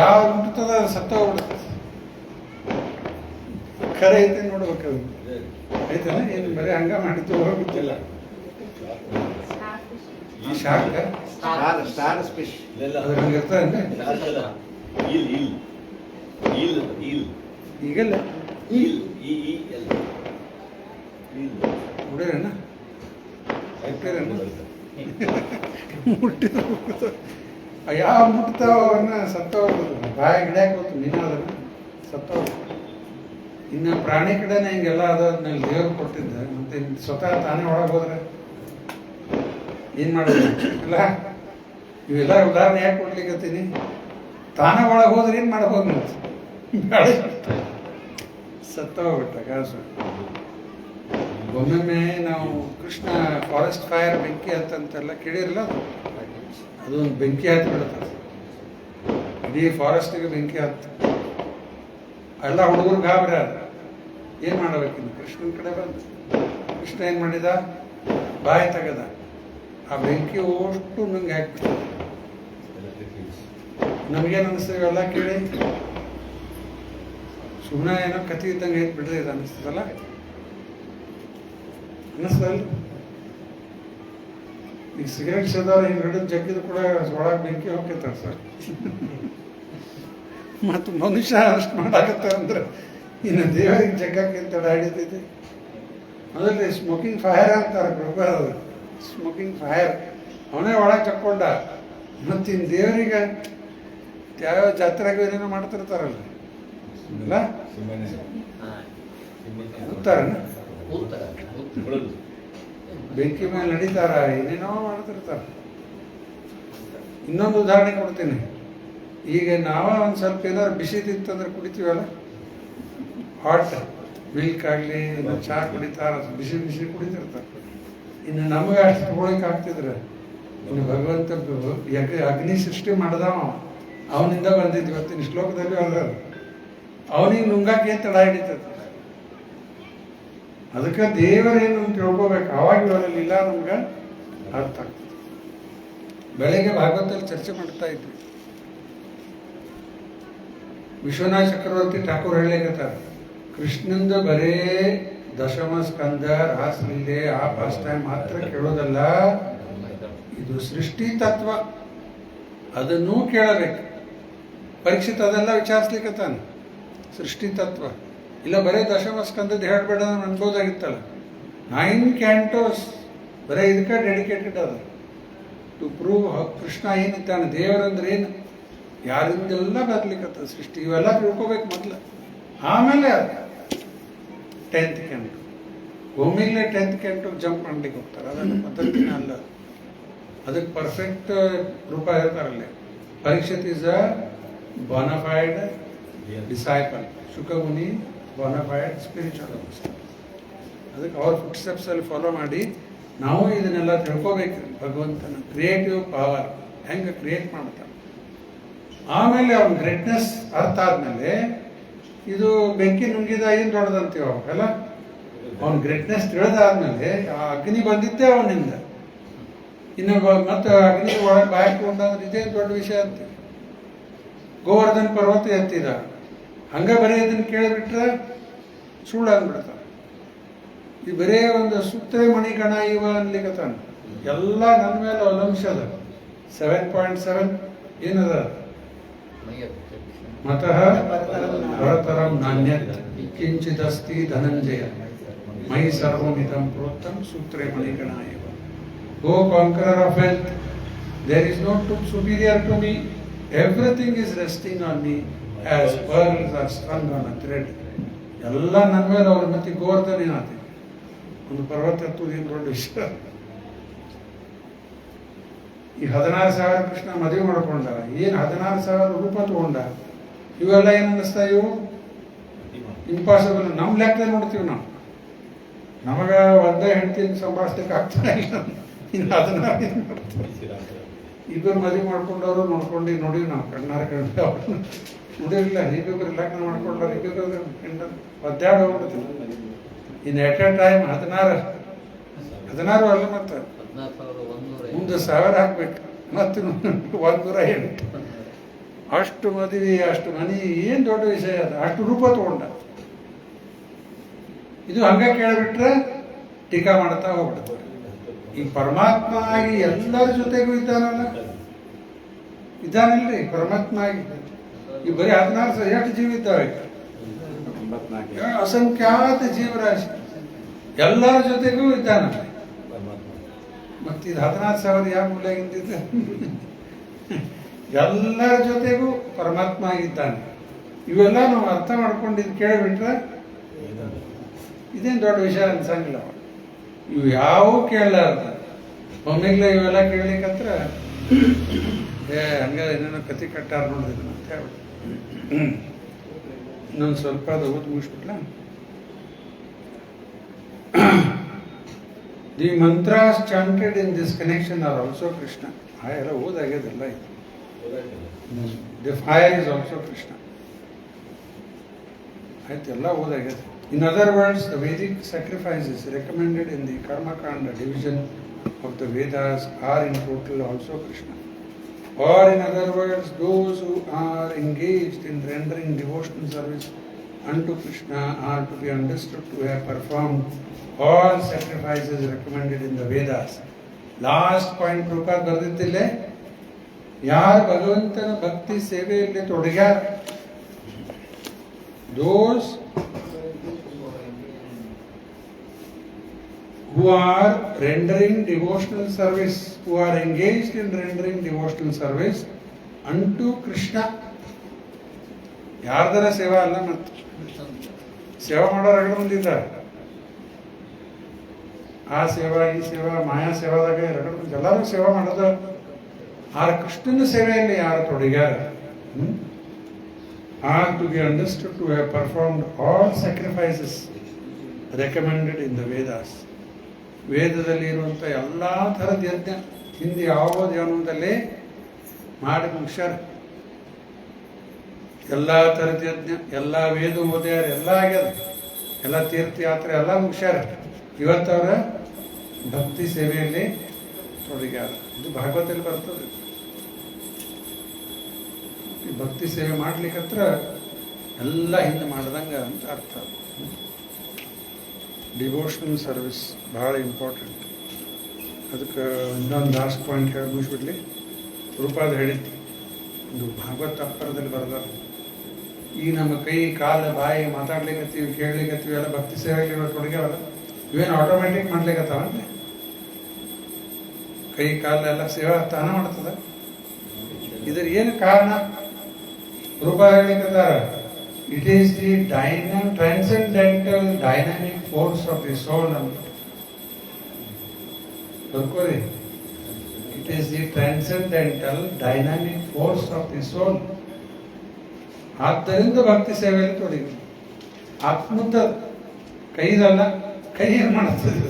ಯಾವ ಮುಟ್ತದ ಅದು ಸತ್ತ ಹೋಗ್ಬಿಡ್ತದೆ. ಖರೆ ಐತೆ ನೋಡ್ಬೇಕು. ಅದು ಐತಲ್ಲ, ಏನು ಬರೀ ಹಂಗ ಮಾಡಿದ್ದು ಹೋಗುತ್ತಿಲ್ಲ. ಈ ಶಾಕ್ ಸ್ಟಾರ್ ಫಿಶ್. ಅದ್ರ ಹಂಗೆ ಇರ್ತದೆ ಈಗಲ್ಲ. ನೋಡಿರಣ್ಣ ಮುಟ್ಟಿದ ಯಾವ ಮುಟ್ತಾವ ಅವನ್ನ ಸತ್ತ ಹೋಗ್ಬೋದು. ಬಾಯಿ ಗಿಡಕ್ಕೆ ಹೋಗ್ತು ಮೀನಾದನ್ನ ಸತ್ತ ಹೋಗ್ಬೋದು. ಇನ್ನು ಪ್ರಾಣಿ ಕಡೆನೇ ಹಿಂಗೆಲ್ಲ ಅದಾದ್ಮೇಲೆ ದೇವ್ರು ಕೊಟ್ಟಿದ್ದ, ಮತ್ತೆ ಸ್ವತಃ ತಾನೇ ಒಳಗೆ ಹೋದ್ರೆ ಏನು ಮಾಡೋದು? ಅಲ್ಲ, ಇವೆಲ್ಲ ಉದಾಹರಣೆ ಯಾಕೆ ಕೊಡ್ಲಿಕ್ಕತ್ತೀನಿ? ತಾನೇ ಒಳಗೆ ಹೋದ್ರೆ ಏನು ಮಾಡಬಹುದು? ಮತ್ತೆ ಸತ್ತ ಹೋಗ್ಬಿಟ್ಟ ಕಾಸು. ಒಮ್ಮೊಮ್ಮೆ ನಾವು ಕೃಷ್ಣ ಫಾರೆಸ್ಟ್ ಫೈರ್ ಬೆಂಕಿ ಹತ್ತಂತೆಲ್ಲ ಕೇಳಿರಲ್ಲ, ಅದು ಒಂದು ಬೆಂಕಿ ಹತ್ತಿ ಬಿಡುತ್ತೆ. ಇಡೀ ಫಾರೆಸ್ಟಿಗೆ ಬೆಂಕಿ ಹತ್ತು. ಎಲ್ಲ ಹುಡುಗರು ಗಾಬರಿ ಆದ. ಏನು ಮಾಡಬೇಕಿನ್ನು? ಕೃಷ್ಣನ ಕಡೆ ಬಂದು ಕೃಷ್ಣ ಏನು ಮಾಡಿದ? ಬಾಯಿ ತೆಗೆದ. ಆ ಬೆಂಕಿ ಅಷ್ಟು ನಂಗೆ ಹಾಕ್ಬಿಡ್ತದೆ. ನಮಗೇನು ಅನಿಸ್ತದೆ ಇವೆಲ್ಲ ಕೇಳಿ? ಸುಮ್ಮನೆ ಏನೋ ಕಥೆ ಇದ್ದಂಗೆ ಐತೆ ಬಿಡ್ರಿ ಇದು ಅನಿಸ್ತದಲ್ಲ. ಅನ್ನಿಸ್ತಲ್ಲ ಈಗ ಸಿಗರೇಟ್ ಸೇದವ್ರು ಹಿಂಗೆ ಹಿಡಿದು ಜಗ್ಗಿದ್ರು ಕೂಡ ಒಳಗೆ ಬೆಂಕಿ ಹೋಗ್ತೈತಾರೆ ಸರ್. ಮತ್ತು ಮನುಷ್ಯ ಅಷ್ಟು ಮಾಡಾಕತ್ತ ಅಂದ್ರೆ ಇನ್ನು ದೇವರಿಗೆ ಜಗ್ಗಕ್ಕೆ ಅಂತ ಹಿಡಿತೈತಿ. ಅದರಲ್ಲಿ ಸ್ಮೋಕಿಂಗ್ ಫೈರ್ ಅಂತಾರೆ ಪ್ರಭಾರ, ಅದು ಸ್ಮೋಕಿಂಗ್ ಫೈರ್. ಅವನೇ ಒಳಗೆ ಚಕ್ಕೊಂಡ. ಮತ್ತು ಇನ್ನು ದೇವರಿಗೆ ಯಾವ್ಯಾವ ಜಾತ್ರೆಗೆ ಏನೇನೋ ಮಾಡ್ತಿರ್ತಾರಲ್ಲ ಅಲ್ಲ ಗೊತ್ತಾರ ಬೆಂಕಿ ಮೇಲೆ ನಡೀತಾರ, ಏನೇನೋ ಮಾಡ್ತಿರ್ತಾರ. ಇನ್ನೊಂದು ಉದಾಹರಣೆ ಕೊಡ್ತೀನಿ. ಈಗ ನಾವ ಒಂದು ಸ್ವಲ್ಪ ಏನಾದ್ರು ಬಿಸಿ ತಿಂತಂದ್ರೆ ಕುಡಿತೀವಲ್ಲ, ಹಾಟ್ ಮಿಲ್ಕ್ ಆಗಲಿ ಇನ್ನು ಚಹಾ ಕುಡಿತಾರ, ಬಿಸಿ ಬಿಸಿ ಕುಡಿತಿರ್ತಾರೆ. ಇನ್ನು ನಮಗೆ ಅಷ್ಟು ತಗೊಳಕ್ಕೆ ಆಗ್ತಿದ್ರೆ ಇನ್ನು ಭಗವಂತ ಅಗ್ನಿ ಸೃಷ್ಟಿ ಮಾಡ್ದವ, ಅವನಿಂದ ಬಂದಿದ್ದು. ಇವತ್ತಿನ ಶ್ಲೋಕದಲ್ಲಿ ಅಲ್ಲ, ಅವನಿಗೆ ನುಂಗಕ್ಕೆ ತಡ ಹಿಡಿತದೆ. ಅದಕ್ಕೆ ದೇವರೇನು ಅಂತ ತಿಳ್ಕೋಬೇಕು. ಆವಾಗ ಇವರಲ್ಲಿ ಇಲ್ಲ ನಮ್ಗೆ ಅರ್ಥ ಆಗ್ತದೆ. ಬೆಳಗ್ಗೆ ಭಾಗವತದಲ್ಲಿ ಚರ್ಚೆ ಮಾಡ್ತಾ ಇದ್ವಿ. ವಿಶ್ವನಾಥ ಚಕ್ರವರ್ತಿ ಠಾಕೂರ್ ಹೇಳಿಕತ್ತಾರೆ, ಕೃಷ್ಣಂದು ಬರೇ ದಶಮ ಸ್ಕಂದ ರಾಸಲೀಲೆ ಆ ಪಾಸ್ ಟೈಮ್ ಮಾತ್ರ ಕೇಳೋದಲ್ಲ, ಇದು ಸೃಷ್ಟಿ ತತ್ವ ಅದನ್ನೂ ಕೇಳಬೇಕು. ಪರೀಕ್ಷಿತ ಅದೆಲ್ಲ ವಿಚಾರಿಸ್ಲಿಕ್ಕತ್ತಾನೆ. ಸೃಷ್ಟಿ ತತ್ವ ಇಲ್ಲ ಬರೇ ದಶಮ ಸ್ಕಂದದ್ದು ಹೇಳ್ಬೇಡ ಅನ್ಬೋದಾಗಿತ್ತಲ್ಲ. 9 ಕ್ಯಾಂಟೋಸ್ ಬರೇ ಇದಕ್ಕೆ ಡೆಡಿಕೇಟೆಡ್ ಅದ ಟು ಪ್ರೂವ್ ಕೃಷ್ಣ ಏನಿದ್ದಾನೆ, ದೇವರಂದ್ರೆ ಏನು, ಯಾರಿಂದೆಲ್ಲ ಬರ್ಲಿಕ್ಕತ್ತ ಸೃಷ್ಟಿ. ಇವೆಲ್ಲ ತಿಳ್ಕೋಬೇಕು ಮೊದಲು, ಆಮೇಲೆ 10th ಕ್ಯಾಂಟು. ಒಮ್ಮೆಲೆ 10th ಕ್ಯಾಂಟು ಜಂಪ್ ಮಾಡ್ಲಿಕ್ಕೆ ಹೋಗ್ತಾರೆ. ಅದನ್ನು ಪದ್ಧತಿನ ಅಲ್ಲ, ಅದಕ್ಕೆ ಪರ್ಫೆಕ್ಟ್ ರೂಪ ಹೇಳ್ತಾರಲ್ಲೇ. Parikshit is a bonafide disciple, Shukamuni bonafide spiritual officer. ಅದಕ್ಕೆ ಅವ್ರ ಫುಟ್ ಸ್ಟೆಪ್ಸ್ ಅಲ್ಲಿ ಫಾಲೋ ಮಾಡಿ ನಾವು ಇದನ್ನೆಲ್ಲ ತಿಳ್ಕೋಬೇಕು. ಭಗವಂತನ ಕ್ರಿಯೇಟಿವ್ ಪವರ್ ಹೆಂಗೆ ಕ್ರಿಯೇಟ್ ಮಾಡ್ತಾನೆ. ಆಮೇಲೆ ಅವನ ಗ್ರೇಟ್ನೆಸ್ ಅರ್ಥ ಆದ್ಮೇಲೆ ಇದು ಬೆಂಕಿ ನುಂಗಿದ ಏನು ದೊಡ್ಡದಂತೀವಿ ಅವಾಗಲ್ಲ. ಅವನ ಗ್ರೇಟ್ನೆಸ್ ತಿಳಿದಾದ್ಮೇಲೆ ಆ ಅಗ್ನಿ ಬಂದಿದ್ದೇ ಅವನಿಂದ. ಇನ್ನು ಮತ್ತೆ ಅಗ್ನಿ ಒಳಗೆ ಬಾಯ್ಕೊಂಡಂದ್ರೆ ಇದೇ ದೊಡ್ಡ ವಿಷಯ ಅಂತೀವಿ. ಗೋವರ್ಧನ್ ಪರ್ವತ ಎತ್ತಿದ, ಹಂಗ ಬರೀ ಇದನ್ನು ಕೇಳಿಬಿಟ್ರೆ ಸುಳ್ಳು ಅಂದ್ಬಿಡ್ತಾನೆ. ಈ ಬರೇ ಒಂದು ಸೂತ್ರೆ ಮಣಿಗಣ ಇವ ಅನ್ಲಿಕ್ಕತಾನ. ಎಲ್ಲ ನನ್ನ ಮೇಲೆ ಅವಲಂಬಿಸದ. 7.7 ಏನದ ಮತಃ ಪರತರಂ ನಾಣ್ಯತ್ ಕಿಂಚಿದಸ್ತಿ ಧನಂಜಯ ಮೈ ಸರ್ವಮಿದಂ ಪ್ರೋಕ್ತಂ ಸೂತ್ರೆ ಮಣಿಗಣ ಇವ. Go conqueror of wealth, there is no truth superior to me. Everything is resting on me as pearls are strung on a thread. ಎಲ್ಲ ನನ್ನ ಮೇಲೆ ಅವ್ರ ಮತ್ತೆ ಗೋವರ್ಧನ ಏನಾಗ್ತದೆ. ಒಂದು ಪರ್ವತ ಎತ್ತುವುದೇನು ದೊಡ್ಡ ವಿಷಯ. ಈ 16,000 ಕೃಷ್ಣ ಮದುವೆ ಮಾಡ್ಕೊಂಡ, ಏನು 16,000 ರೂಪ ತಗೊಂಡ. ಇವೆಲ್ಲ ಏನು ಅನ್ನಿಸ್ತಾ ಇವು ಇಂಪಾಸಿಬಲ್. ನಮ್ಮ ಲೆಕ್ಕದಲ್ಲಿ ನೋಡ್ತೀವಿ ನಾವು. ನಮಗ ಒಂದೇ ಹೆಂಡತಿನ ಸಂಭಾಳಿಸ್ಲಿಕ್ಕೆ ಆಗ್ತಾ ಇಲ್ಲ. ಇನ್ನು 16 ಇಬ್ಬರು ಮದುವೆ ಮಾಡ್ಕೊಂಡವರು ನೋಡಿವಿ ನಾವು ಕಣ್ಣಾರ ಕಂಡು. ಅವ್ರು ನೋಡಿರಲಿಲ್ಲ. ಇಬ್ಬರು ಲಗ್ನ ಮಾಡ್ಕೊಂಡ್ರೆ ಇಬ್ಬರು ಒದ್ದಾಡ ಹೋಗ್ಬಿಡ್ತೀವಿ. ಇನ್ನು ಎಟ್ ಎ ಟೈಮ್ 16 ಅಲ್ಲ, ಮತ್ತೆ ಮುಂದೆ 1000 ಹಾಕ್ಬೇಕು, ಮತ್ತೆ 108. ಅಷ್ಟು ಮದುವೆ, ಅಷ್ಟು ಮನಿ, ಏನು ದೊಡ್ಡ ವಿಷಯ ಅದು. ಅಷ್ಟು ರೂಪ ತಗೊಂಡ. ಇದು ಹಂಗ ಕೇಳಿಬಿಟ್ರೆ ಟೀಕಾ ಮಾಡ್ತಾ ಹೋಗ್ಬಿಡ್ತಾರೆ. ಈ ಪರಮಾತ್ಮ ಆಗಿ ಎಲ್ಲರ ಜೊತೆಗೂ ಇದ್ದಾನಲ್ರಿ ಪರಮಾತ್ಮ ಆಗಿ. ಈ ಬರೀ 16 ಎಷ್ಟು ಜೀವ ಇದ್ದಾವೆ, ಅಸಂಖ್ಯಾತ ಜೀವರಾಶಿ ಎಲ್ಲರ ಜೊತೆಗೂ ಇದ್ದಾನ. ಮತ್ತೆ ಇದು 16,000 ಯಾವ ಮೂಲೆಗಿಂದಿದ್ದ ಎಲ್ಲರ ಜೊತೆಗೂ ಪರಮಾತ್ಮ ಆಗಿದ್ದಾನೆ. ಇವೆಲ್ಲ ನಾವು ಅರ್ಥ ಮಾಡ್ಕೊಂಡಿದ್ದು ಕೇಳಿಬಿಟ್ರೆ ಇದೇನು ದೊಡ್ಡ ವಿಷಯ ಅನ್ಸಂಗಿಲ್ಲ. ಇವು ಯಾವ ಕೇಳಲಾರ್ದ ಒಮ್ಮೆಗ್ಲೇ ಇವೆಲ್ಲ ಕೇಳಲಿಕ್ಕಂತ್ರ ಹಂಗ ಏನೇನೋ ಕತೆ ಕಟ್ಟಾರ ನೋಡಿದ್ರು ಅಂತ ಹೇಳ್ಬಿಟ್ಟು ಇನ್ನೊಂದು ಸ್ವಲ್ಪ ಅದು ಓದಿ ಮುಗಿಸ್ಬಿಟ್ಲ. The mantras chanted in this connection are also Krishna. ಎಲ್ಲ ಓದಾಗ್ಯದೆಲ್ಲ ಇದು. The fire is also Krishna. ಆಯ್ತು, ಎಲ್ಲ ಓದಾಗ್ಯದ. In other words, the Vedic sacrifices recommended in the Karma Kanda division of the Vedas are in total also Krishna. Or in other words, those who are engaged in rendering devotional service unto Krishna are to be understood to have performed all sacrifices recommended in the Vedas. Last point Prabhupada ಬರೆದಿದ್ದಿಲ್ಲೇ ಯಾರು ಭಗವಂತನ ಭಕ್ತಿ ಸೇವೆಯಲ್ಲಿ ತೊಡಗ್ಯಾರ those who are rendering devotional service, who are engaged in rendering devotional service unto Krishna. ಯಾರ್ದರ ಸೇವಾ ಅಲ್ಲ, ಮತ್ತು ಸೇವಾ ಮಾಡೋರು ಎರಡು ಮಂದಿ ಇದ್ದಾರೆ. ಆ ಸೇವಾ ಈ ಸೇವಾ ಮಾಯಾ ಸೇವಾದಾಗ ಎರಡು ಮಂದಿ ಎಲ್ಲರೂ ಸೇವಾ ಮಾಡೋದು. ಆ ಕೃಷ್ಣನ ಸೇವೆಯಲ್ಲಿ ಯಾರು ತೊಡಗ್ಯಾರ are to be understood to have performed all sacrifices recommended in the Vedas. ವೇದದಲ್ಲಿ ಇರುವಂಥ ಎಲ್ಲ ಥರದ ಯಜ್ಞ ಹಿಂದೆ ಯಾವ ಜನ್ಮದಲ್ಲಿ ಮಾಡಿ ಮುಗಿಸ್ಯಾರ. ಎಲ್ಲ ಥರದ ಯಜ್ಞ, ಎಲ್ಲ ವೇದ ಓದ್ಯಾರ, ಎಲ್ಲ ಆಗ್ಯದ, ಎಲ್ಲ ತೀರ್ಥಯಾತ್ರೆ ಎಲ್ಲ ಮುಗಿಸ್ಯಾರ. ಇವತ್ತವರ ಭಕ್ತಿ ಸೇವೆಯಲ್ಲಿ ತೊಡಗ್ಯಾರ. ಇದು ಭಾಗವತದಲ್ಲಿ ಬರ್ತದೆ. ಈ ಭಕ್ತಿ ಸೇವೆ ಮಾಡ್ಲಿಕ್ಕತ್ರ ಎಲ್ಲ ಹಿಂದೆ ಮಾಡ್ದಂಗೆ ಅಂತ ಅರ್ಥ. ಡಿವೋಷನಲ್ ಸರ್ವಿಸ್ ಭಾಳ ಇಂಪಾರ್ಟೆಂಟ್. ಅದಕ್ಕೆ ಇನ್ನೊಂದು ಲಾಸ್ಟ್ ಪಾಯಿಂಟ್ ಹೇಳಿ ಮುಗಿಸ್ಬಿಡ್ಲಿ. ರೂಪಾದ ಹೇಳಿದ್ದು ಒಂದು ಭಾಗವತ ಅಪ್ಪರದಲ್ಲಿ ಬರೆದ ಈ ನಮ್ಮ ಕೈ ಕಾಲು ಬಾಯಿ ಮಾತಾಡ್ಲಿಕ್ಕತ್ತೀವಿ, ಕೇಳಲಿಕ್ಕತ್ತೀವಿ, ಎಲ್ಲ ಭಕ್ತಿ ಸೇವೆಯಲ್ಲಿ ತೊಡಗ್ಯಾವಲ್ಲ, ಇವೇನು ಆಟೋಮೆಟಿಕ್ ಮಾಡ್ಲಿಕ್ಕತ್ತಾವನ್ರಿ? ಕೈ ಕಾಲು ಎಲ್ಲ ಸೇವಾ ತಾನ ಮಾಡ್ತದ. ಇದ್ರ ಏನು ಕಾರಣ? ರೂಪ ಹೇಳಿಕತ್ತಾರ, it is the transcendental dynamic force of the soul ಅಂತ ಬರ್ಕೋರಿ. It is the transcendental dynamic force of the soul. ಆದ್ದರಿಂದ ಭಕ್ತಿ ಸೇವೆಯಲ್ಲಿ ತೊಡಗಿ. ಆತ್ಮದ ಕೈದಲ್ಲ, ಕೈ ಏನು ಮಾಡ್ತದೆ?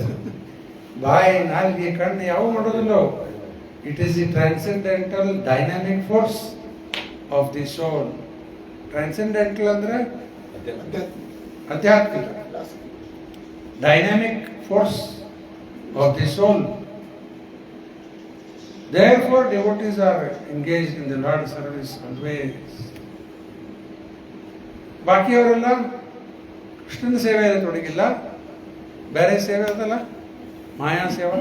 ಬಾಯಿ, ನಾಲ್ಗೆ, ಕಣ್ಣು ಯಾವ ಮಾಡೋದಿಲ್ಲ. It is the transcendental dynamic force of the soul. Transcendental ಅಂದ್ರೆ ಆಧ್ಯಾತ್ಮಿಕ, dynamic force of the soul. Therefore, devotees are engaged in the Lord's service always. ಬಾಕಿಯವರೆಲ್ಲ ಕೃಷ್ಣನ ಸೇವೆಯಲ್ಲಿ ತೊಡಗಿಲ್ಲ, ಬೇರೆ ಸೇವೆ ಅದಲ್ಲ, ಮಾಯಾ ಸೇವಾ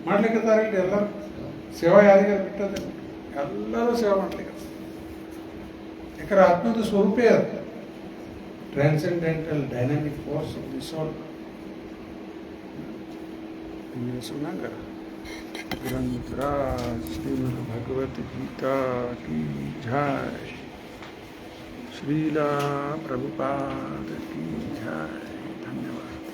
ಮಾಡ್ಲಿಕ್ಕತ್ತಾರ. ಎಲ್ಲರೂ ಸೇವಾ ಯಾರಿಗಾರು ಬಿಟ್ಟದಿಲ್ಲ, ಎಲ್ಲರೂ ಸೇವಾ ಮಾಡ್ಲಿಕ್ಕೆ. ಯಾಕಂದ್ರೆ ಆತ್ಮದ ಸ್ವರೂಪೇ ಅದು, transcendental dynamic force of the soul. सुनांग ग्रंथ श्रीमद् भगवत गीता की जय, श्रीला प्रभुपाद की जय. धन्यवाद.